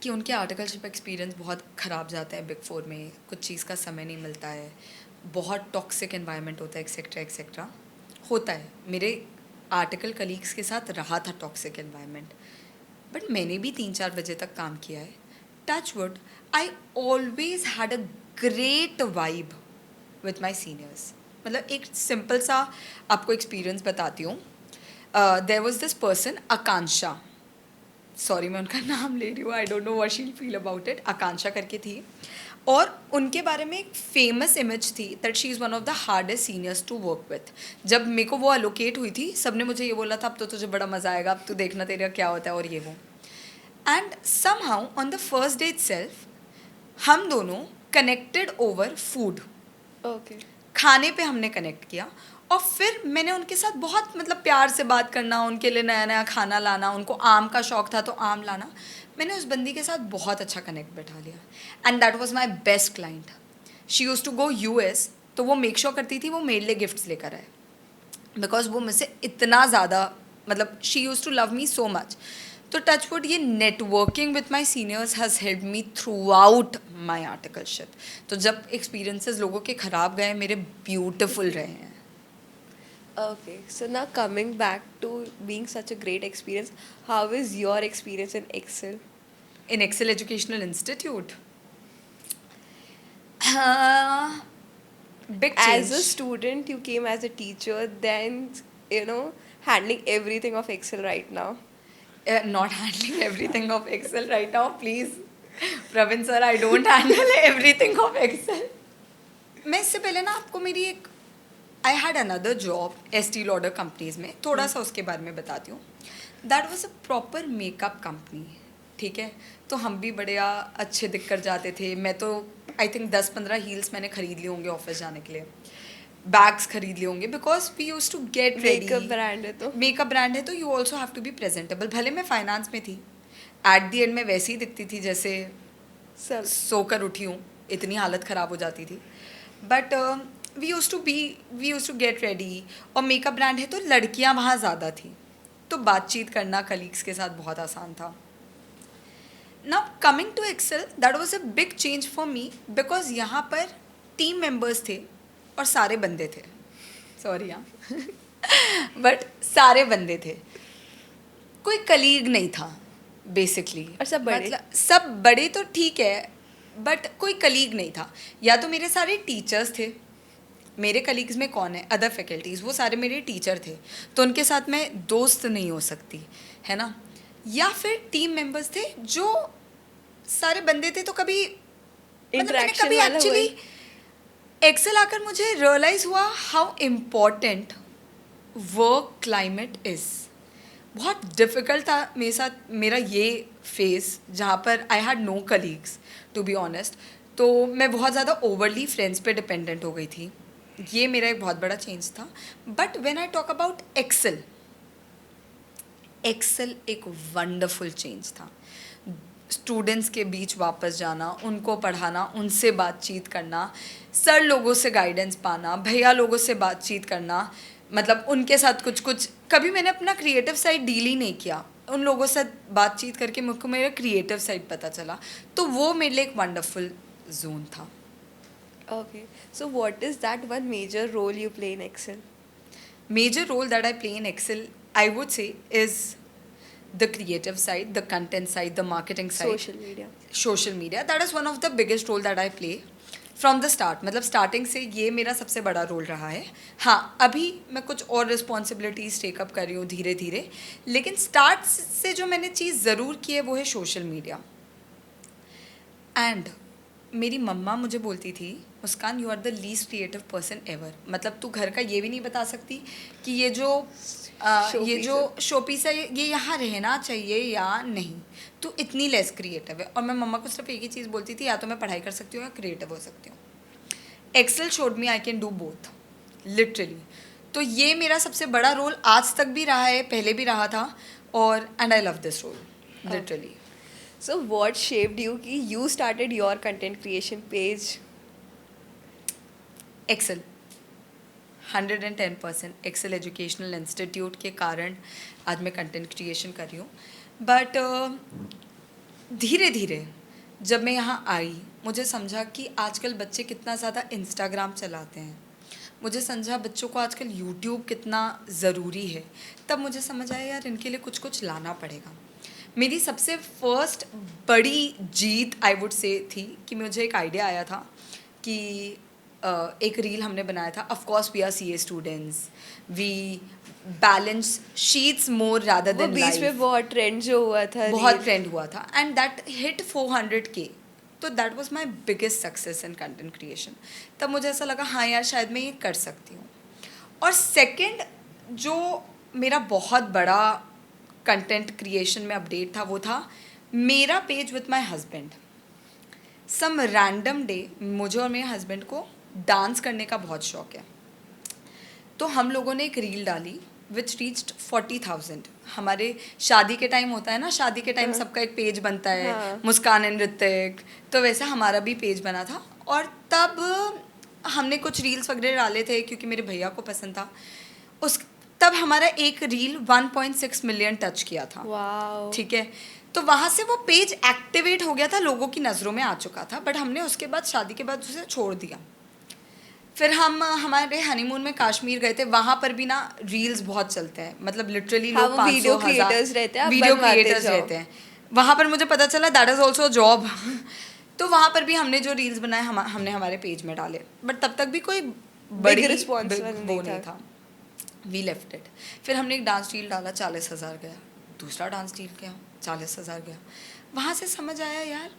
कि उनके आर्टिकलशिप एक्सपीरियंस बहुत ख़राब जाता है बिग फोर में, कुछ चीज़ का समय नहीं मिलता है, बहुत टॉक्सिक एनवायरनमेंट होता है, एक्सेट्रा एक्सेट्रा। होता है, मेरे आर्टिकल कलीग्स के साथ रहा था टॉक्सिक एनवायरनमेंट, बट मैंने भी 3-4 बजे तक काम किया है। Touch wood, I always had a great vibe with my seniors. मतलब एक सिंपल सा आपको एक्सपीरियंस बताती हूँ। There was this person Akanksha, sorry मैं उनका नाम ले रही हूँ, I don't know what she feel about it, Akanksha करके थी। और उनके बारे में एक फेमस इमेज थी that she is one of the hardest seniors to work with. जब मेरे को वो अलोकेट हुई थी, सबने मुझे ये बोला था अब तो तुझे बड़ा मज़ा आएगा, अब तो देखना तेरा क्या होता है और ये वो। And somehow on the first day itself हम दोनों कनेक्टेड ओवर फूड। Okay. खाने पे हमने कनेक्ट किया, और फिर मैंने उनके साथ बहुत मतलब प्यार से बात करना, उनके लिए नया नया खाना लाना, उनको आम का शौक था तो आम लाना। मैंने उस बंदी के साथ बहुत अच्छा कनेक्ट बैठा लिया and that was my best client. She used to go US, तो वो मेक श्योर करती थी वो मेरे लिए गिफ्ट्स लेकर आए, बिकॉज वो मुझसे इतना ज़्यादा मतलब she used to love me so much. तो टचवुड ये networking with my seniors has help me throughout my articleship. तो जब एक्सपीरियंसेस लोगों के ख़राब गए, मेरे ब्यूटिफुल रहे हैं। Okay, so now coming back to being such a great experience, how is your experience in Excel? In Excel Educational Institute, big change. As a student, you came as a teacher, then handling everything of Excel right now. Not handling everything of Excel right now, please. Pravin sir, I don't handle everything of Excel. मैं इससे पहले ना आपको मेरी एक I had another job Estee Lauder companies में, थोड़ा सा उसके बारे में बताती हूँ। That was a proper makeup company, ठीक है। तो हम भी बढ़िया अच्छे दिख कर जाते थे। मैं तो आई थिंक 10-15 हील्स मैंने खरीद लिए होंगे ऑफिस जाने के लिए, बैग्स खरीद लिए होंगे, because we use to get ready. Makeup brand है तो you also have to be presentable. भले मैं फाइनेंस में थी, एट दी एंड में वैसे ही दिखती थी जैसे सोकर उठी हूँ, इतनी हालत ख़राब हो जाती थी। But we use to get ready, और मेकअप ब्रांड है तो लड़कियाँ वहाँ ज़्यादा थी, तो बातचीत करना कलीग्स के साथ बहुत आसान था। Now coming to Excel, that was a big change for me because यहाँ पर टीम मेंबर्स थे और सारे बंदे थे, सॉरी हाँ बट सारे बंदे थे, कोई कलीग नहीं था बेसिकली। और सब बड़े? मतलब सब बड़े तो ठीक है बट कोई कलीग नहीं था। या तो मेरे सारे टीचर्स थे, मेरे कलीग्स में कौन है, अदर फैकल्टीज़, वो सारे मेरे टीचर थे, तो उनके साथ मैं दोस्त नहीं हो सकती, है ना। या फिर टीम मेंबर्स थे जो सारे बंदे थे, तो कभी मतलब मैंने Interaction कभी वाला हुआ एक्चुअली है? एक्सेल आकर मुझे रियलाइज़ हुआ how important work climate is. बहुत डिफ़िकल्ट था मेरे साथ मेरा ये फेस, जहाँ पर I had no colleagues to be honest. तो मैं बहुत ज़्यादा ओवरली फ्रेंड्स पे डिपेंडेंट हो गई थी, ये मेरा एक बहुत बड़ा चेंज था। But when I talk about Excel, Excel एक वंडरफुल चेंज था। स्टूडेंट्स के बीच वापस जाना, उनको पढ़ाना, उनसे बातचीत करना, सर लोगों से गाइडेंस पाना, भैया लोगों से बातचीत करना, मतलब उनके साथ कुछ कुछ, कभी मैंने अपना क्रिएटिव साइड डील ही नहीं किया, उन लोगों से बातचीत करके मुझको मेरा क्रिएटिव साइड पता चला, तो वो मेरे लिए एक वंडरफुल जोन था। Okay. So what is that one major role you play in Excel? Major role that I play in Excel, I would say, is the creative side, the content side, the marketing side, Social media. social media. That is one of the biggest role that I play from the start. मतलब starting से ये मेरा सबसे बड़ा role रहा है। हाँ, अभी मैं कुछ और रिस्पॉन्सिबिलिटीज़ टेकअप कर रही हूँ धीरे धीरे, लेकिन स्टार्ट से जो मैंने चीज़ ज़रूर की है वो है सोशल मीडिया। एंड मेरी मम्मा मुझे बोलती थी, Muskan you are the least creative person ever. मतलब तू घर का ये भी नहीं बता सकती कि ये जो शोपीस है ये यहाँ रहना चाहिए या नहीं, तू इतनी लेस क्रिएटिव है। और मैं मम्मा को सिर्फ एक ही चीज़ बोलती थी, या तो मैं पढ़ाई कर सकती हूँ या क्रिएटिव हो सकती हूँ। Excel showed me I can do both, literally. तो ये मेरा सबसे बड़ा रोल आज तक भी रहा है, पहले भी रहा था, और and I love this role literally. So what shaped you कि you started your content creation page? Excel 110% Excel educational institute के कारण आज मैं कंटेंट क्रिएशन कर रही हूँ। बट धीरे धीरे जब मैं यहाँ आई, मुझे समझा कि आजकल बच्चे कितना ज़्यादा इंस्टाग्राम चलाते हैं, मुझे समझा बच्चों को आजकल यूट्यूब कितना ज़रूरी है, तब मुझे समझ आया यार इनके लिए कुछ कुछ लाना पड़ेगा। मेरी सबसे फर्स्ट बड़ी जीत आई वुड से थी कि मुझे एक आइडिया आया था कि एक रील हमने बनाया था, of course we are CA students, we balance sheets more rather वो देन बीच में लाइफ। बहुत ट्रेंड जो हुआ था, बहुत reel. ट्रेंड हुआ था एंड दैट हिट 400K। तो that was my biggest success in content creation. तब मुझे ऐसा लगा हाँ यार शायद मैं ये कर सकती हूँ। और सेकंड जो मेरा बहुत बड़ा कंटेंट क्रिएशन में अपडेट था वो था मेरा page with my husband. Some random day मुझे और मेरे हस्बैंड को डांस करने का बहुत शौक है, तो हम लोगों ने एक रील डाली विच रीच्ड 40,000। हमारे शादी के टाइम होता है ना, शादी के टाइम हाँ. सबका एक पेज बनता है, हाँ. मुस्कान एंड ऋतिक, तो वैसे हमारा भी पेज बना था। और तब हमने कुछ रील्स वगैरह डाले थे क्योंकि मेरे भैया को पसंद था। तब हमारा एक रील 1.6 मिलियन टच किया था। Wow. ठीक है, तो वहाँ से वो पेज एक्टिवेट हो गया था, लोगों की नज़रों में आ चुका था। बट हमने उसके बाद शादी के बाद उसे छोड़ दिया। फिर हम हमारे हनीमून में कश्मीर गए थे, वहाँ पर भी ना रील्स बहुत चलते हैं, मतलब लिटरली हाँ, लोग वो 500 video creators रहते हैं, आप वीडियो बनवाते क्रिएटर्स जाओ. रहते हैं। वहाँ पर मुझे पता चला दैट इज़ ऑल्सो जॉब तो वहाँ पर भी हमने जो रील्स बनाए हमने हमारे पेज में डाले, बट तब तक भी कोई बड़ी response वो नहीं था। We left it. फिर हमने एक डांस रील डाला, 40,000 गया। दूसरा डांस रील गया, 40,000 गया। वहाँ से समझ आया यार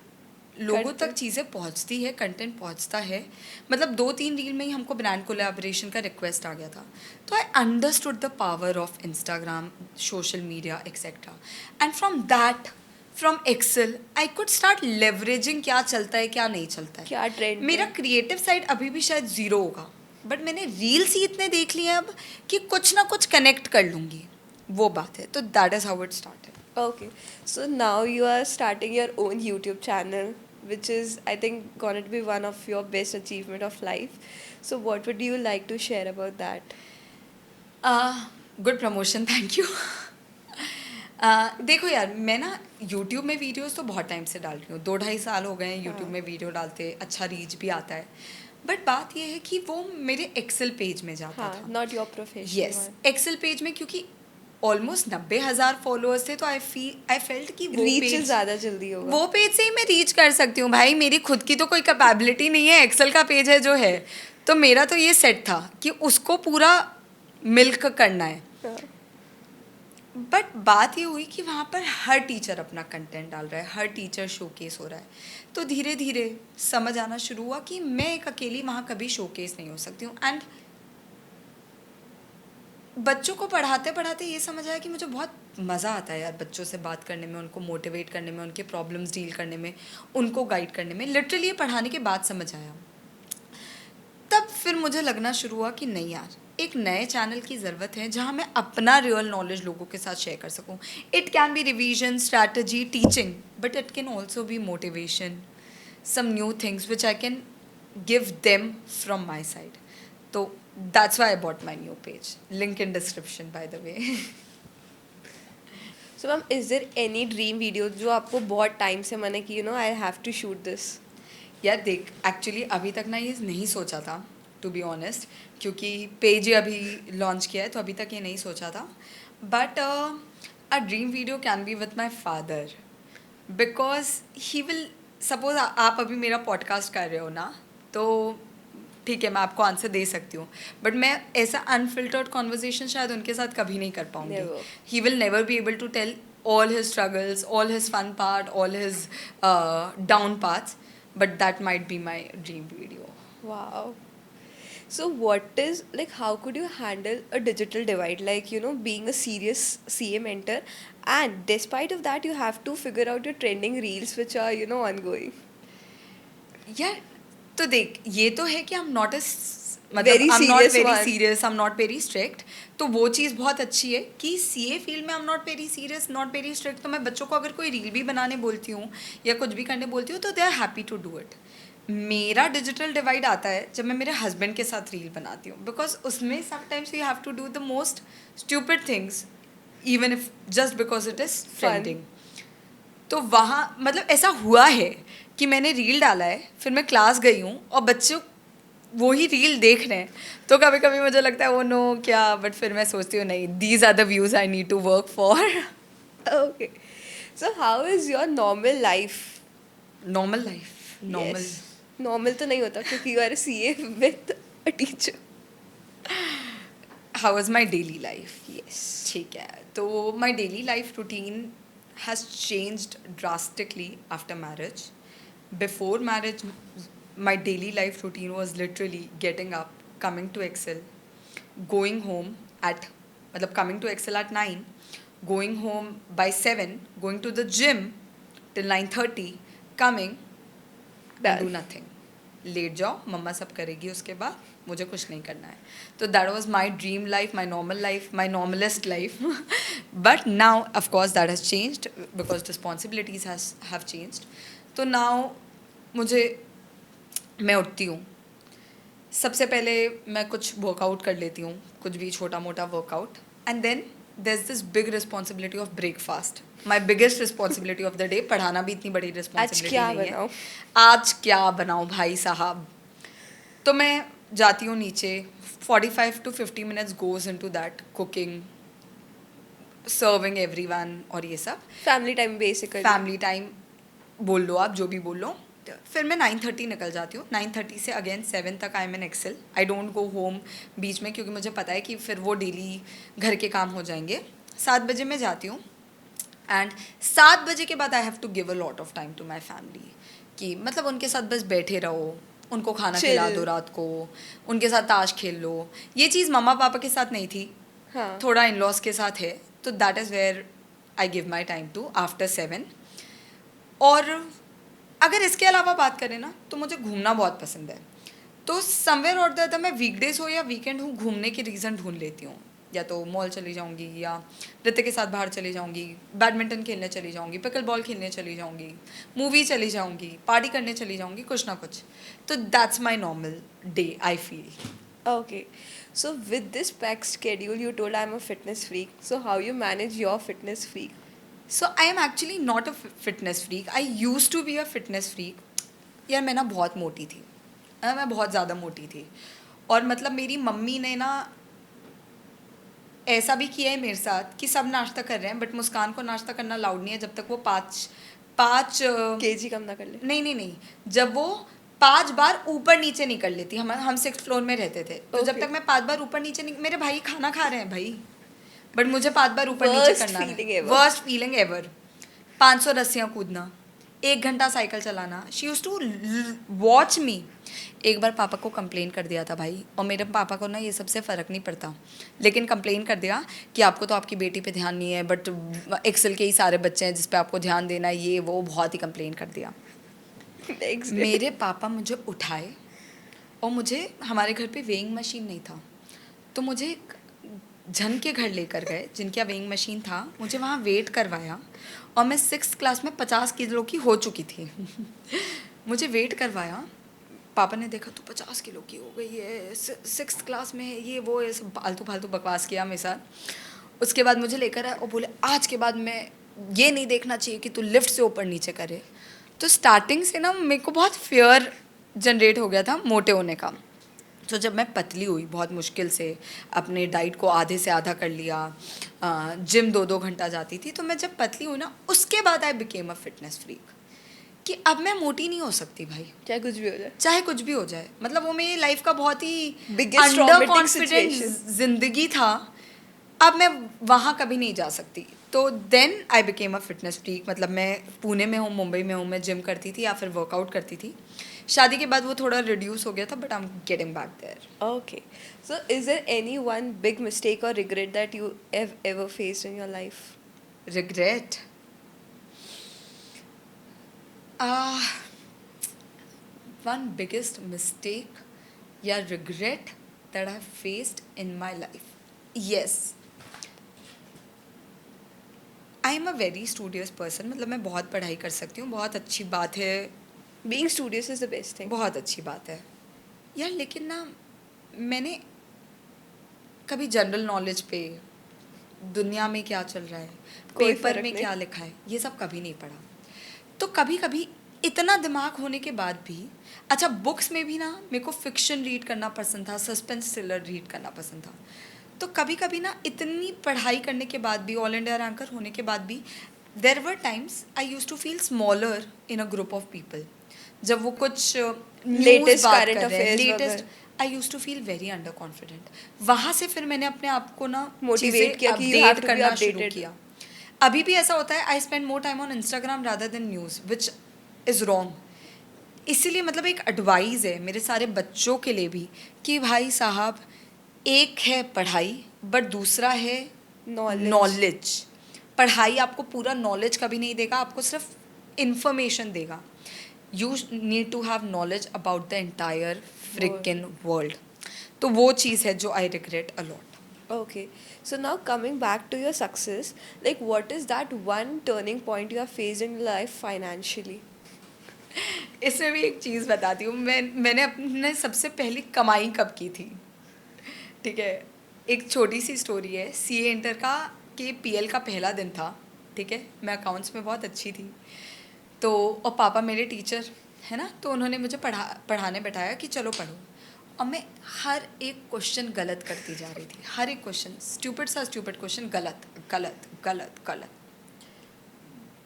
लोगों तक चीज़ें पहुँचती है, कंटेंट पहुँचता है। मतलब 2-3 रील में ही हमको ब्रांड कोलैबोरेशन का रिक्वेस्ट आ गया था। तो I understood the power of Instagram, social media etcetera, and from Excel I could start leveraging क्या चलता है क्या नहीं चलता है, क्या ट्रेंड मेरा क्रिएटिव साइड अभी भी शायद ज़ीरो होगा, बट मैंने रील्स ही इतने देख लिए अब कि कुछ ना कुछ कनेक्ट कर लूँगी, वो बात है। तो that is how it started. Okay, so now you are starting your own YouTube channel, which is, I think, going to be one of your best achievement of life. So what would you like to share about that? Good promotion, thank you. देखो यार, मैं ना YouTube में videos तो बहुत time से डाल रही हूँ, 2-2.5 साल हो गए हैं यूट्यूब हाँ। में वीडियो डालते, अच्छा रीच भी आता है। बट बात ये है कि वो मेरे एक्सेल पेज में जाता हाँ, था। not your professional yes, one. Excel page में, क्योंकि ऑलमोस्ट 90,000 फॉलोअर्स थे, तो आई फेल्ट कि वो रीच पेज, ज़्यादा जल्दी होगा. वो पेज से ही मैं रीच कर सकती हूँ भाई। मेरी खुद की तो कोई कैपेबिलिटी नहीं है, एक्सेल का पेज है जो है। तो मेरा तो ये सेट था कि उसको पूरा मिल्क करना है। हाँ. बट बात ये हुई कि वहाँ पर हर टीचर अपना कंटेंट डाल रहा है, हर टीचर शोकेस हो रहा है। तो धीरे धीरे समझ आना शुरू हुआ कि मैं एक अकेली वहाँ कभी शोकेस नहीं हो सकती हूँ। एंड बच्चों को पढ़ाते पढ़ाते ये समझ आया कि मुझे बहुत मज़ा आता है यार बच्चों से बात करने में, उनको मोटिवेट करने में, उनके प्रॉब्लम्स डील करने में, उनको गाइड करने में। लिटरली ये पढ़ाने के बाद समझ आया। तब फिर मुझे लगना शुरू हुआ कि नहीं यार, एक नए चैनल की ज़रूरत है जहाँ मैं अपना रियल नॉलेज लोगों के साथ शेयर कर सकूँ। It can be revision, strategy, teaching, but it can also be motivation, some new things which I can give them from my side. तो that's why I bought my new page, link in description by the way. So ma'am, is there any dream video जो आपको बहुत time से मैंने कि I have to shoot this? यार देख, actually अभी तक ना ये नहीं सोचा था, टू बी ऑनेस्ट, क्योंकि पेज ही अभी लॉन्च किया है, तो अभी तक ये नहीं सोचा था। But a dream video can be with my father, because he will, suppose आप अभी मेरा पॉडकास्ट कर रहे हो ना, तो ठीक है मैं आपको आंसर दे सकती हूँ, बट मैं ऐसा अनफिल्टर्ड कॉन्वर्जेशन शायद उनके साथ कभी नहीं कर पाऊँगी। Never. He will never be able to tell all his struggles, all his fun part, all his down parts, but that might be my dream video. Wow. So what is, like, how could you handle a digital divide, like being a serious CA mentor, and despite of that you have to figure out your trending reels which are ongoing. यार तो देख, ये तो है कि I'm not a Very I'm not serious very one. serious, I'm not very strict। तो वो चीज़ बहुत अच्छी है कि CA फील्ड में I'm not very serious, not very strict। तो मैं बच्चों को अगर कोई रील भी बनाने बोलती हूँ या कुछ भी करने बोलती हूँ तो they are happy to do it. मेरा डिजिटल डिवाइड आता है जब मैं मेरे हस्बैंड के साथ रील बनाती हूँ, बिकॉज उसमें sometimes you have to do the most stupid things, even if just because it is trending. तो वहाँ मतलब ऐसा हुआ है कि मैंने रील डाला है, फिर मैं क्लास गई हूँ और बच्चों वो ही रील देख रहे हैं, तो कभी कभी मुझे लगता है वो नो क्या, बट फिर मैं सोचती हूँ नहीं, these are the views I need to work for. Okay. So how is your normal life? Normal life, normal Yes. Normal तो नहीं होता क्योंकि you are a CA with a teacher. How is my daily life. Yes. ठीक है, तो my daily life routine has changed drastically after marriage. Before marriage, my daily life routine was literally getting up, coming to Excel, going home at, मतलब coming to Excel at 9, going home by 7, going to the gym till 9:30, coming and Done. do nothing. Late जाओ, मम्मा सब करेगी उसके बाद, मुझे कुछ नहीं करना है। तो that was my dream life, my normal life, my normalest life. But now of course that has changed because responsibilities have changed. तो नाउ मुझे, मैं उठती हूँ, सबसे पहले मैं कुछ वर्कआउट कर लेती हूँ, कुछ भी छोटा मोटा workout, and then there's this big responsibility of breakfast, my biggest responsibility of the day। पढ़ाना भी इतनी बड़ी responsibility क्या नहीं है। बनाऊं? आज क्या बनाऊं भाई साहब। तो मैं जाती हूँ नीचे, 45 to 50 minutes goes into that, cooking, serving everyone और ये सब। Family time basically. Family time बोल लो आप, जो भी बोल लो। फिर मैं 9:30 निकल जाती हूँ, 9:30 से अगेन 7 तक I am in Excel. I don't go home बीच में, क्योंकि मुझे पता है कि फिर वो डेली घर के काम हो जाएंगे। 7 बजे मैं जाती हूँ, एंड 7 बजे के बाद I have to give a lot of time to my family, कि मतलब उनके साथ बस बैठे रहो, उनको खाना Chill. खिला दो रात को, उनके साथ ताश खेल लो। ये चीज़ मम्मा पापा के साथ नहीं थी, हाँ. थोड़ा इन लॉज के साथ है। तो that is where I give my time to after 7। और अगर इसके अलावा बात करें ना, तो मुझे घूमना बहुत पसंद है। तो समवेयर और द अदर मैं वीकडेज हो या वीकेंड हो, घूमने के रीज़न ढूंढ लेती हूँ। या तो मॉल चली जाऊँगी, या रितिक के साथ बाहर चली जाऊँगी, बैडमिंटन खेलने चली जाऊँगी, पिकल बॉल खेलने चली जाऊँगी, मूवी चली जाऊँगी, पार्टी करने चली जाऊँगी, कुछ ना कुछ। तो that's my normal day I feel. Okay. So with this packed schedule, you told I'm a fitness freak. So how you manage your fitness freak? So I am actually not a fitness freak. I use to be a fitness freak. यार मैं ना बहुत मोटी थी. मैं बहुत ज़्यादा मोटी थी. और मतलब मेरी मम्मी ने ना ऐसा भी किया है मेरे साथ कि सब नाश्ता कर रहे हैं बट मुस्कान को नाश्ता करना अलाउड नहीं है जब तक वो पाँच पाँच केजी कम ना कर ले. नहीं नहीं नहीं, जब वो 5 बार ऊपर नीचे नहीं कर लेती. हम 6th फ्लोर में रहते थे, तो जब Okay. तक मैं 5 बार ऊपर नीचे नहीं, मेरे भाई खाना खा रहे हैं भाई, बट मुझे 5 बार ऊपर नीचे Worst करना feeling है. ever. Worst feeling ever. 500 रस्सियाँ कूदना, 1 घंटा साइकिल चलाना. She use to watch me. एक बार पापा को कंप्लेन कर दिया था भाई, और मेरे पापा को ना ये सबसे फ़र्क नहीं पड़ता, लेकिन कंप्लेन कर दिया कि आपको तो आपकी बेटी पे ध्यान नहीं है, बट एक्सेल के ही सारे बच्चे हैं जिस पे आपको ध्यान देना है, ये वो बहुत ही कंप्लेन कर दिया. Next day. मेरे पापा मुझे उठाए, और मुझे हमारे घर पे वेइंग मशीन नहीं था, तो मुझे एक जन के घर लेकर गए जिनके यहाँ वेइंग मशीन था. मुझे वहाँ वेट करवाया, और मैं 6th क्लास में 50 किलो की हो चुकी थी. मुझे वेट करवाया. पापा ने देखा तो 50 किलो की हो गई है, 6th क्लास में है, ये वो, ये सब फालतू फालतू बकवास किया मेरे साथ. उसके बाद मुझे लेकर आए और बोले आज के बाद मैं ये नहीं देखना चाहिए कि तू लिफ्ट से ऊपर नीचे करे. तो स्टार्टिंग से ना मेरे को बहुत फियर जनरेट हो गया था मोटे होने का. तो जब मैं पतली हुई बहुत मुश्किल से, अपने डाइट को आधे से आधा कर लिया, जिम 2-2 घंटा जाती थी, तो मैं जब पतली हुई ना, उसके बाद आई बिकेम अ फिटनेस फ्रीक कि अब मैं मोटी नहीं हो सकती भाई, चाहे कुछ भी हो जाए. चाहे कुछ भी हो जाए. मतलब वो मेरी लाइफ का बहुत ही Biggest under traumatic confident situation. जिंदगी था. अब मैं वहाँ कभी नहीं जा सकती. तो then I became a fitness freak. मतलब मैं पुणे में हूँ, मुंबई में हूँ, मैं जिम करती थी या फिर वर्कआउट करती थी. शादी के बाद वो थोड़ा रिड्यूस हो गया था, but I am getting back there. Okay. So, is there any one big mistake or regret that you have ever faced in your life? Regret? One biggest mistake या regret that I have faced in my life. Yes. I am a very studious person. मतलब मैं बहुत पढ़ाई कर सकती हूँ, बहुत अच्छी बात है, Being studious is the best thing. बहुत अच्छी बात है यार. लेकिन ना मैंने कभी जनरल नॉलेज पे दुनिया में क्या चल रहा है, कोई पेपर फर्क में नहीं. क्या लिखा है, ये सब कभी नहीं पढ़ा. तो कभी कभी इतना दिमाग होने के बाद भी, अच्छा बुक्स में भी ना मेरे को फिक्शन रीड करना पसंद था, सस्पेंस थ्रिलर रीड करना पसंद था. तो कभी कभी ना इतनी पढ़ाई करने के बाद भी, ऑल इंडिया रैंकर होने के बाद भी, there were times I use to feel smaller in a group of people. जब वो कुछ Latest current affairs लेटेस्ट, वगैरह. I use to feel very under confident. वहाँ से फिर मैंने अपने आप को ना Motivate किया कि you have update to be करना शुरू updated. किया. अभी भी ऐसा होता है, I spend more time on Instagram rather than news, which is wrong. इसीलिए मतलब एक एडवाइस है मेरे सारे बच्चों के लिए भी कि भाई साहब, एक है पढ़ाई बट दूसरा है Knowledge. नॉलेज. पढ़ाई आपको पूरा नॉलेज कभी नहीं देगा, आपको सिर्फ इंफॉर्मेशन देगा. You need to have knowledge about the entire frickin world. तो वो चीज़ है जो I regret a lot. Okay. So now coming back to your success, like what is that one turning point you have faced in life financially? इसमें भी एक चीज़ बताती हूँ. मैंने अपने सबसे पहली कमाई कब की थी, ठीक है. एक छोटी सी स्टोरी है. सीए इंटर का के पीएल का पहला दिन था, ठीक है. मैं अकाउंट्स में बहुत अच्छी थी, तो और पापा मेरे टीचर है ना, तो उन्होंने मुझे पढ़ाने बैठाया कि चलो पढ़ो. और मैं हर एक क्वेश्चन गलत करती जा रही थी. हर एक क्वेश्चन, स्टूपिड सा स्टूपिड क्वेश्चन, गलत गलत गलत गलत.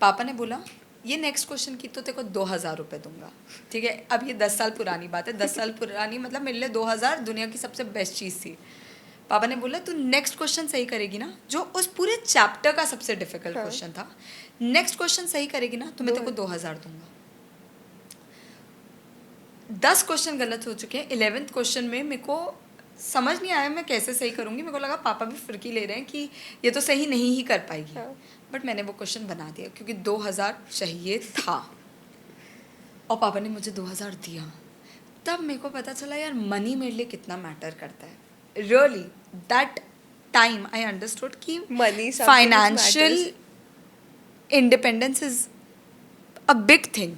पापा ने बोला ये नेक्स्ट क्वेश्चन की तो तेरे को 2,000 रुपये दूंगा, ठीक है. अब ये 10 साल पुरानी बात है. 10 साल पुरानी मतलब मेरे लिए 2,000 दुनिया की सबसे बेस्ट चीज़ थी. पापा ने बोला तू नेक्स्ट क्वेश्चन सही करेगी ना, जो उस पूरे चैप्टर का सबसे डिफिकल्ट हाँ. क्वेश्चन था, नेक्स्ट क्वेश्चन सही करेगी ना तो मैं तेरे को 2,000 दूंगा. 10 क्वेश्चन गलत हो चुके हैं. 11th क्वेश्चन में मेरे को समझ नहीं आया मैं कैसे सही करूँगी. मेरे को लगा पापा भी फिरकी ले रहे हैं कि ये तो सही नहीं ही कर पाएगी. हाँ. बट मैंने वो क्वेश्चन बना दिया क्योंकि 2,000 चाहिए था, और पापा ने मुझे 2,000 दिया. तब मेरे को पता चला यार मनी मेरे लिए कितना मैटर करता है. Really that time I understood कि Money something which financial matters. Independence is a big thing.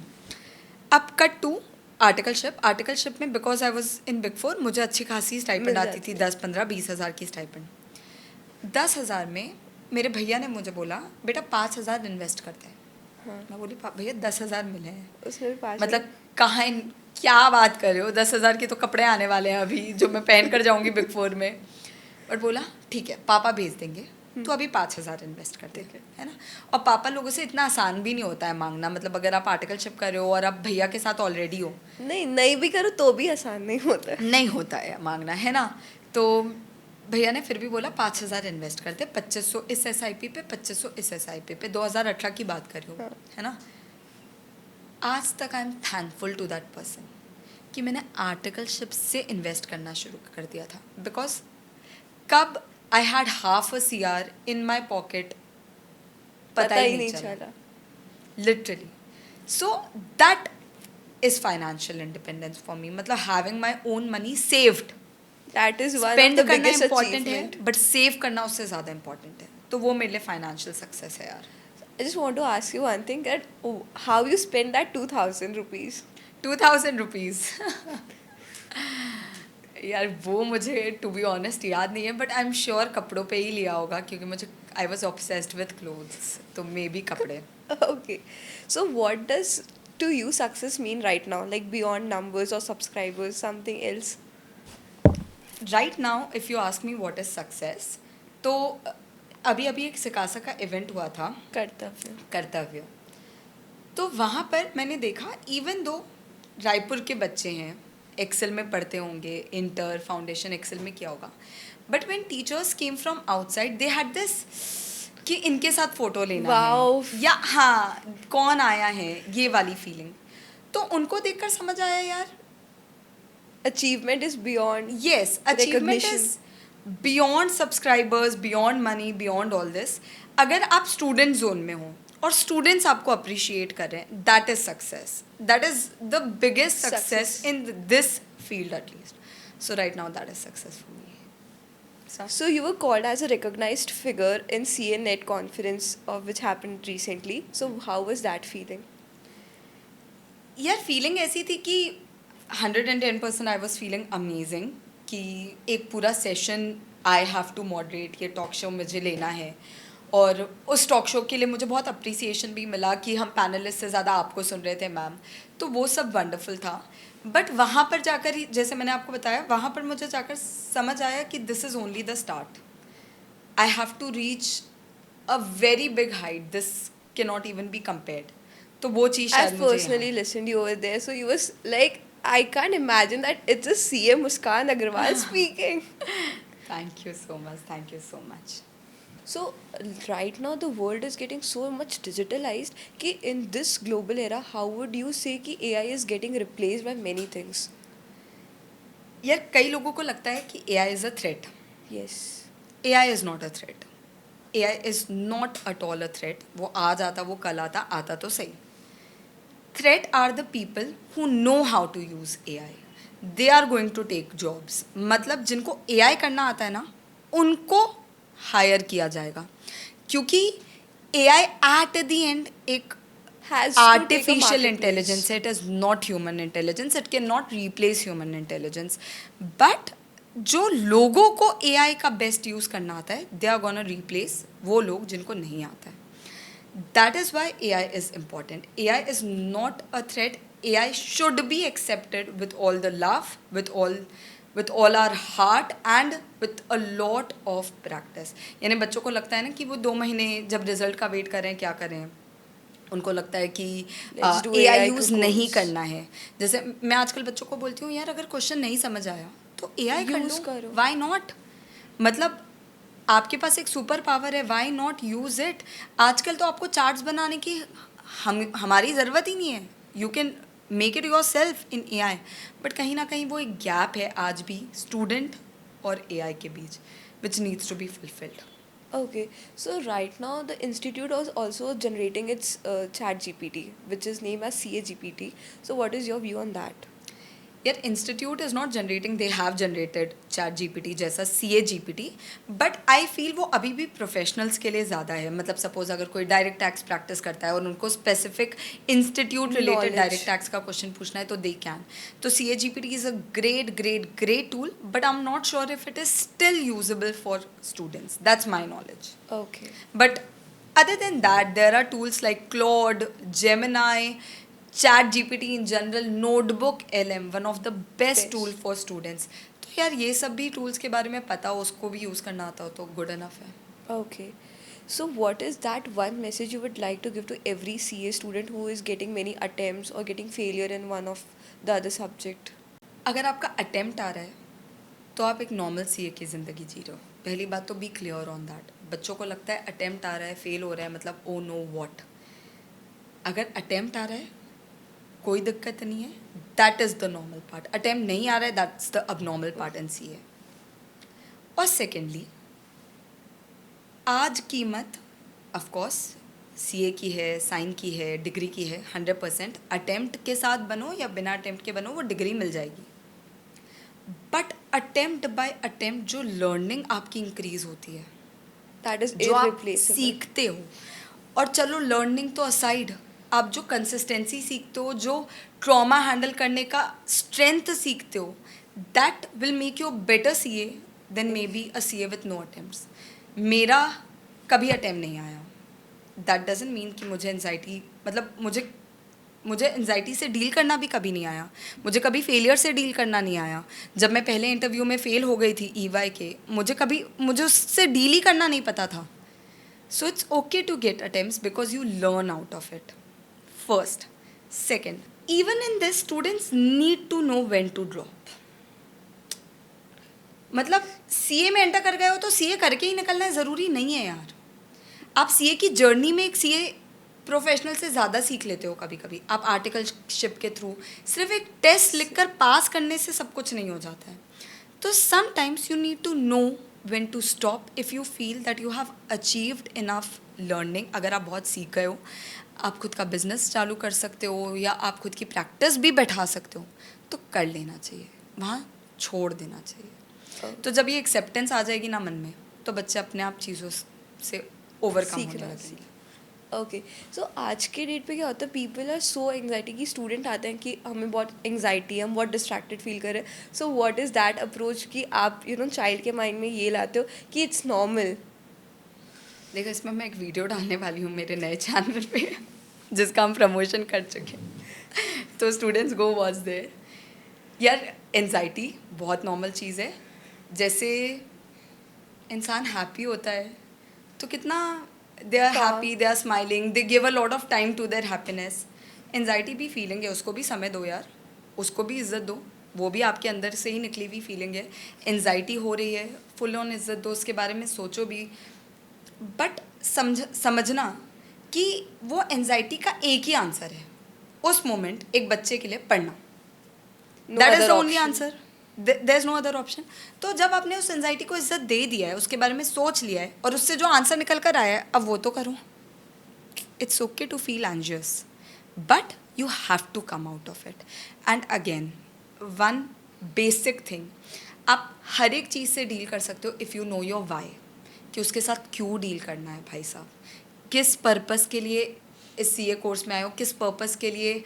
अब कट टू आर्टिकलशिप में, because I was in big 4, मुझे अच्छी खासी स्टाइपेंड मिल आती जाती थी, है. 10-15-20 हज़ार की स्टाइपेंड. 10,000 में मेरे भैया ने मुझे बोला बेटा 5,000 इन्वेस्ट करते हैं। हाँ मैं बोली भैया 10,000 मिले हैं, उसमें भी पास मतलब कहाँ क्या बात कर रहे हो, 10,000 के तो कपड़े आने वाले हैं अभी जो मैं पहन कर जाऊंगी बिग 4 में। बट बोला ठीक है पापा भेज देंगे, तो अभी 5,000 इन्वेस्ट करते ठीक हैं, है ना। और पापा लोगों से इतना आसान भी नहीं होता है मांगना, मतलब अगर आप आर्टिकलशिप कर रहे हो और आप भैया के साथ ऑलरेडी हो, नहीं भी करो तो भी आसान नहीं होता है। नहीं होता है मांगना, है ना। तो भैया ने फिर भी बोला 5,000 इन्वेस्ट करते, 2,500 इस SIP पे, 2,500 इस SIP पे, 2018 की बात कर रही हूँ, हाँ। है ना। आज तक I am thankful to that person कि मैंने आर्टिकलशिप से इन्वेस्ट करना शुरू कर दिया था, बिकॉज कब I had $500,000 in my pocket पता ही नहीं चला, literally. So that is financial independence for me, मतलब having my own money saved. That is one of spend the करना biggest इम्पॉर्टेंट है, achievement. बट सेव करना उससे ज़्यादा इम्पॉर्टेंट है, तो वो मेरे लिए फाइनेंशियल सक्सेस है यार। I just want to ask you one thing that how you spend that 2,000 rupees. 2,000 rupees यार वो मुझे टू बी ऑनेस्ट याद नहीं है, बट आई एम श्योर कपड़ों पे ही लिया होगा, क्योंकि मुझे I was obsessed with clothes, तो मे बी कपड़े। Okay. So what does to you success mean right now? Like beyond numbers or subscribers, something else? Right now if you ask me what is success, तो अभी अभी एक सिकासा का event हुआ था, कर्तव्य. कर्तव्य। तो वहाँ पर मैंने देखा इवन दो रायपुर के बच्चे हैं, एक्सेल में पढ़ते होंगे, इंटर फाउंडेशन एक्सेल में किया होगा, but when teachers came from outside they had this कि इनके साथ फ़ोटो लेना Wow. है, या हाँ कौन आया है, ये वाली फीलिंग। तो उनको देखकर समझ आया यार, Achievement is beyond. yes, achievement Recognition. is beyond subscribers, beyond money, beyond all this. अगर आप स्टूडेंट जोन में हो और स्टूडेंट्स आपको अप्रिशिएट कर रहे हैं, that is success, that is the biggest success Success. In this field at least. So right now that is success for me. So you were called as a recognized figure in CNET conference of which happened recently. So how was that feeling? यार feeling ऐसी थी कि 110% I was feeling amazing कि एक पूरा session I have to moderate, ये talk show मुझे लेना है, और उस टॉक शो के लिए मुझे बहुत अप्रिसिएशन भी मिला कि हम पैनलिस्ट से ज़्यादा आपको सुन रहे थे मैम, तो वो सब वंडरफुल था। बट वहाँ पर जाकर ही, जैसे मैंने आपको बताया, वहाँ पर मुझे जाकर समझ आया कि this is only the start, I have to reach a very big height, this can not even be compared. तो वो चीज़ शायद I've मुझे personally listened you over there. So you was like, I can't imagine that it's a CM Muskan Agarwal speaking. Thank you so much, thank you so much. So right now the world is getting so much digitalized कि in this global era, how would you say कि AI is getting replaced by many things? यार कई लोगों को लगता है कि AI is a threat. Yes. AI is not a threat, AI is not at all a threat. वो आज आता, वो कल आता, आता तो सही। Threat are the people who know how to use AI, they are going to take jobs. मतलब जिनको AI करना आता है ना, उनको हायर किया जाएगा, क्योंकि AI एट द एंड एक Has to take a artificial marketplace. intelligence, it is not human intelligence, it cannot replace human intelligence, but जो लोगों को AI का बेस्ट यूज़ करना आता है, दे आर गोना रिप्लेस वो लोग जिनको नहीं आता है। That is why AI is important. AI is not a threat. AI should be accepted with all the love, with all our heart and with a lot of practice. यानी बच्चों को लगता है ना कि वो 2 महीने जब रिजल्ट का वेट कर रहे हैं, क्या कर रहे हैं, उनको लगता है कि Let's do AI AI use का नहीं course. करना है। जैसे मैं आजकल बच्चों को बोलती हूँ यार अगर क्वेश्चन नहीं समझ आया तो AI कर Use लो, करो. Why not. मतलब आपके पास एक सुपर पावर है, वाई नॉट यूज़ इट। आजकल तो आपको चार्ट्स बनाने की हमारी ज़रूरत ही नहीं है, you can make it your self in AI। But कहीं ना कहीं वो एक गैप है आज भी स्टूडेंट और AI के बीच, which needs to be fulfilled. Okay, so right now the institute was also generating its chat GPT, which is named as CA GPT. So what is your view on that? यार institute is not generating, they have generated chat GPT जैसा CA GPT, but I feel वो अभी भी professionals के लिए ज़्यादा है. मतलब सपोज अगर कोई डायरेक्ट टैक्स प्रैक्टिस करता है और उनको specific institute related Knowledge. Direct tax का क्वेश्चन पूछना है तो दे कैन. तो CA GPT is a great tool, but I'm not sure if it is still usable for students. That's my knowledge. Okay. But other than that, there are tools like Claude, Gemini, Chat GPT in general, Notebook LM, one of the best Best. tool for students. तो यार ये सब भी tools के बारे में पता हो, उसको भी यूज़ करना आता हो तो good enough है. Okay. So, what is that one message you would like to give to every CA student who is getting many attempts or getting failure in one of the other subject? अगर आपका attempt आ रहा है तो आप एक normal CA की ज़िंदगी जी रहे हो. पहली बात तो be clear on that. बच्चों को लगता है attempt आ रहा है, fail हो रहा है, मतलब oh no what. अगर attempt आ रहा है कोई दिक्कत नहीं है, that is the normal part. Attempt नहीं आ रहा है, that's the abnormal part in CA. और सेकेंडली, आज कीमत ऑफ कोर्स CA की है, साइन की है, डिग्री की है. 100% अटेम्प्ट के साथ बनो या बिना अटेम्प्ट के बनो वो डिग्री मिल जाएगी. बट अटेम्प्ट बाय अटेम्प्ट जो लर्निंग आपकी इंक्रीज होती है, That is जो आप irreplaceable. सीखते हो, और चलो लर्निंग तो असाइड, आप जो कंसिस्टेंसी सीखते हो, जो ट्रॉमा हैंडल करने का स्ट्रेंथ सीखते हो, that will make you better CA then maybe a CA with no attempts. मेरा कभी अटेम्प्ट नहीं आया. दैट डजंट मीन कि मुझे एनजाइटी, मतलब मुझे एनजाइटी से डील करना भी कभी नहीं आया. मुझे कभी फेलियर से डील करना नहीं आया. जब मैं पहले इंटरव्यू में फेल हो गई थी EY के, मुझे उससे डील ही करना नहीं पता था. So it's okay to get attempts because you learn out of it. First. Second, even in this, students need to know when to drop. मतलब CA में एंटर कर गए हो तो CA करके ही निकलना है, ज़रूरी नहीं है यार. आप CA की जर्नी में एक CA प्रोफेशनल से ज़्यादा सीख लेते हो. कभी कभी आप आर्टिकलशिप के थ्रू सिर्फ एक टेस्ट लिखकर पास करने से सब कुछ नहीं हो जाता है. तो sometimes you need to know when to stop if you feel that you have achieved enough learning. अगर आप बहुत सीख गए हो, आप खुद का बिजनेस चालू कर सकते हो या आप खुद की प्रैक्टिस भी बैठा सकते हो, तो कर लेना चाहिए, वहाँ छोड़ देना चाहिए. तो जब ये एक्सेप्टेंस आ जाएगी ना मन में, तो बच्चे अपने आप चीज़ों से ओवरकम होने सीखना लगेंगे. ओके. सो आज के डेट पे क्या होता है, पीपल आर सो एंग्जाइटी की स्टूडेंट आते हैं कि हमें बहुत एंग्जाइटी है, हम बहुत डिस्ट्रैक्टेड फील कर रहे हैं. सो व्हाट इज़ दैट अप्रोच कि आप चाइल्ड के माइंड में ये लाते हो कि इट्स नॉर्मल. देखो, इसमें मैं एक वीडियो डालने वाली हूँ मेरे नए चैनल पे जिसका हम प्रमोशन कर चुके हैं. तो स्टूडेंट्स गो वॉच देयर. यार एंजाइटी बहुत नॉर्मल चीज़ है. जैसे इंसान हैप्पी होता है तो कितना they are happy, they are smiling, they give a lot of time to their happiness. Anxiety भी फीलिंग है, उसको भी समय दो यार, उसको भी इज्जत दो. वो भी आपके अंदर से ही निकली हुई फीलिंग है. एंजाइटी हो रही है, फुल ऑन इज्जत दो, उसके बारे में सोचो भी. बट समझना कि वो एंजाइटी का एक ही आंसर है उस मोमेंट एक बच्चे के लिए, पढ़ना. That is the only answer. There is no other option. तो जब आपने उस एंजाइटी को इज्जत दे दिया है, उसके बारे में सोच लिया है और उससे जो आंसर निकल कर आया है, अब वो तो करो. It's okay to feel anxious, but you have to come out of it. And again one basic thing, आप हर एक चीज़ से डील कर सकते हो if you know your why, कि उसके साथ क्यों डील करना है. भाई साहब, किस पर्पस के लिए इस CA कोर्स में आए हो, किस पर्पस के लिए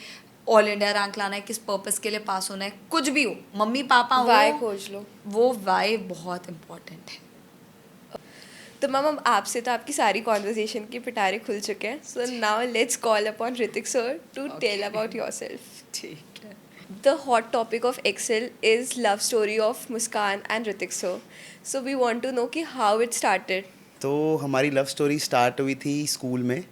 ऑल इंडिया रैंक लाना है, किस पर्पस के लिए पास होना है, कुछ भी हो, मम्मी पापा हो, वाई खोज लो. वो वाई बहुत इम्पोर्टेंट है. तो मैम आपसे तो आपकी सारी कॉन्वर्जेशन के पिटारे खुल चुके हैं. So now let's call upon Hrithik sir to tell about yourself. ठीक है. The hot topic of Excel is love story of Muskan and Ritik sir. So we want to know कि how it started. तो हमारी love story start हुई थी school में.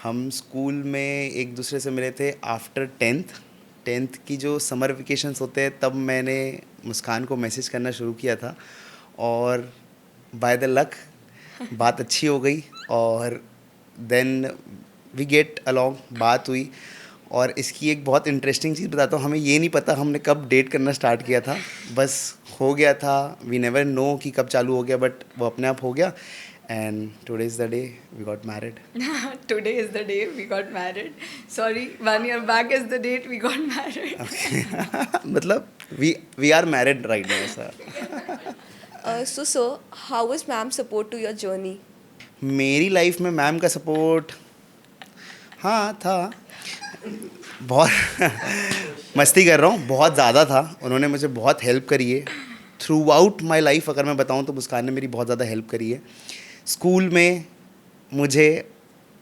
हम school में एक दूसरे से मिले थे आफ्टर टेंथ की जो समर वेकेशंस होते हैं, तब मैंने मुस्कान को मैसेज करना शुरू किया था और बाय द लक बात अच्छी हो गई और देन वी गेट अलॉन्ग, बात हुई. और इसकी एक बहुत इंटरेस्टिंग चीज़ बताता हूँ, हमें ये नहीं पता हमने कब डेट करना स्टार्ट किया था, बस हो गया था. वी नेवर नो कि कब चालू हो गया, बट वो अपने आप हो गया. and today is the day we got married. Today is the day we got married. Sorry, 1 year back is the date we got married. मतलब we are married right now, sir. So, sir, how was ma'am's support to your journey? मेरी life में ma'am का support हाँ था, बहुत मस्ती कर रहा हूँ, बहुत ज़्यादा था. उन्होंने मुझे बहुत हेल्प करी है थ्रू आउट माई लाइफ. अगर मैं बताऊँ तो मुस्कान ने मेरी बहुत ज़्यादा हेल्प करी है. स्कूल में मुझे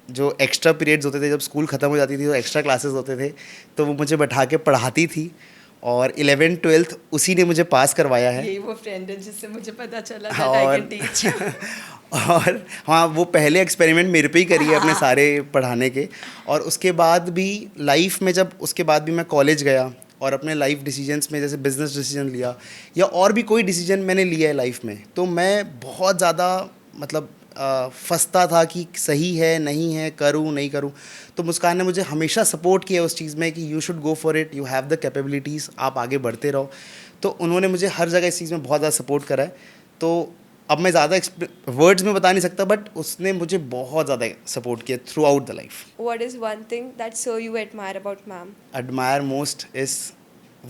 जो एक्स्ट्रा पीरियड्स होते थे, जब स्कूल ख़त्म हो जाती थी तो एक्स्ट्रा क्लासेस होते थे, तो वो मुझे बैठा के पढ़ाती थी और 11th-12th उसी ने मुझे पास करवाया है. यही वो फ्रेंड है जिससे मुझे पता चला that I can teach. और हाँ, वो पहले एक्सपेरिमेंट मेरे पे ही करी है अपने सारे पढ़ाने के. और उसके बाद भी लाइफ में, जब उसके बाद भी मैं कॉलेज गया और अपने लाइफ डिसीजंस में जैसे बिजनेस डिसीजन लिया या और भी कोई डिसीजन मैंने लिया है लाइफ में, तो मैं बहुत ज़्यादा मतलब फंसता था कि सही है नहीं है, करूँ नहीं करूँ. तो मुस्कान ने मुझे हमेशा सपोर्ट किया उस चीज़ में कि you should go for it, you have the capabilities, आप आगे बढ़ते रहो. तो उन्होंने मुझे हर जगह इस चीज़ में बहुत ज़्यादा सपोर्ट करा है. तो अब मैं ज़्यादा वर्ड्स में बता नहीं सकता, बट उसने मुझे बहुत ज़्यादा सपोर्ट किया through out the life. What is one thing that, sir, you admire about ma'am? Admire most is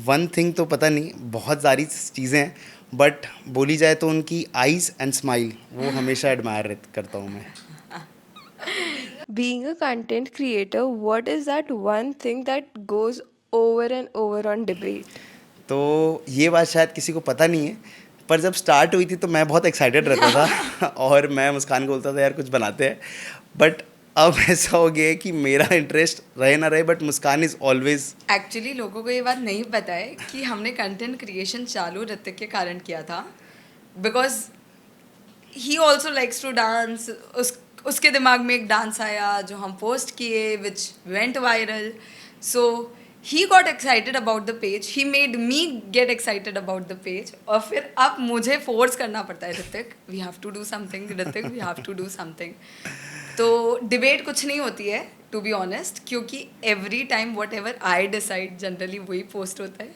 one thing, तो पता नहीं, बहुत सारी चीज़ें हैं, बट बोली जाए तो उनकी आइज़ एंड स्माइल, वो हमेशा एडमायर करता हूँ मैं. Being a content creator, what is that one thing that goes over and over on debate? तो ये बात शायद किसी को पता नहीं है, पर जब स्टार्ट हुई थी तो मैं बहुत एक्साइटेड रहता था और मैं मुस्कान को बोलता था यार कुछ बनाते हैं. बट अब ऐसा हो गया है कि मेरा इंटरेस्ट रहे ना रहे, but Muskan is always. Actually लोगों को ये बात नहीं पता है कि हमने कंटेंट क्रिएशन चालू ऋतिक के कारण किया था, because he also likes to dance. उसके दिमाग में एक डांस आया जो हम पोस्ट किए, which went viral. So he got excited about the page, he made me get excited about the page. और फिर अब मुझे फोर्स करना पड़ता है, Hrithik we have to do something, Hrithik we have to do something. तो डिबेट कुछ नहीं होती है टू बी ऑनेस्ट, क्योंकि every time whatever I decide generally वही पोस्ट होता है.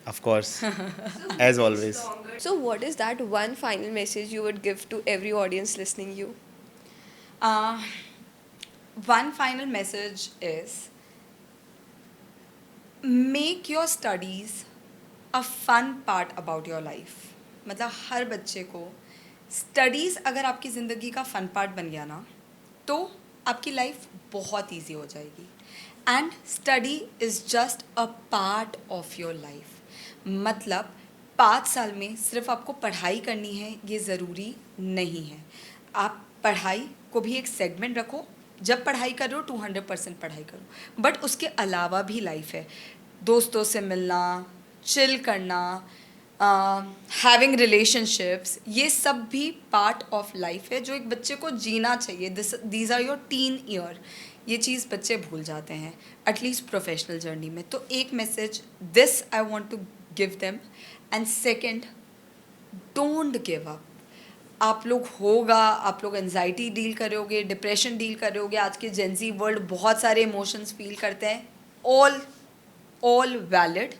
Of course, as always. So, what is that one final message you would give to every audience listening you? One final message is make your studies a fun part about your life. मतलब हर बच्चे को studies अगर आपकी ज़िंदगी का fun part बन गया ना, तो आपकी लाइफ बहुत ईजी हो जाएगी. And study is just a part of your life. मतलब 5 साल में सिर्फ आपको पढ़ाई करनी है ये ज़रूरी नहीं है. आप पढ़ाई को भी एक सेगमेंट रखो, जब पढ़ाई कर रहे हो 200% पढ़ाई करो, बट उसके अलावा भी लाइफ है. दोस्तों से मिलना, चिल करना, हैविंग रिलेशनशिप्स, ये सब भी पार्ट ऑफ लाइफ है जो एक बच्चे को जीना चाहिए. These are your teen year. ये चीज़ बच्चे भूल जाते हैं एटलीस्ट प्रोफेशनल जर्नी में. तो एक message this I want to give them. And second, don't give up. आप लोग होगा, आप लोग एनजाइटी डील करोगे, डिप्रेशन डील करोगे. आज के जेंजी वर्ल्ड बहुत सारे इमोशंस फील करते हैं, ऑल वैलिड,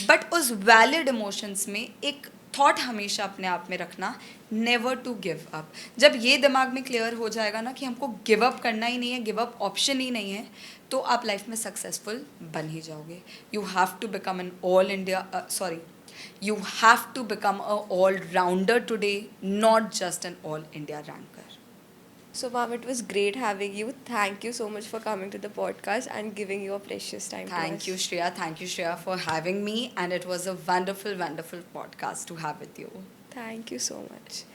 बट उस वैलिड इमोशंस में एक थॉट हमेशा अपने आप में रखना, नेवर टू गिव अप. जब ये दिमाग में क्लियर हो जाएगा ना कि हमको गिव अप करना ही नहीं है, गिव अप ऑप्शन ही नहीं है, तो आप लाइफ में सक्सेसफुल बन ही जाओगे. You have to become an all India you have to become a all-rounder today, not just an all-India ranker. So, ma'am, it was great having you. Thank you so much for coming to the podcast and giving your precious time to us. Thank you, Shreya, for having me, and it was a wonderful, wonderful podcast to have with you. Thank you so much.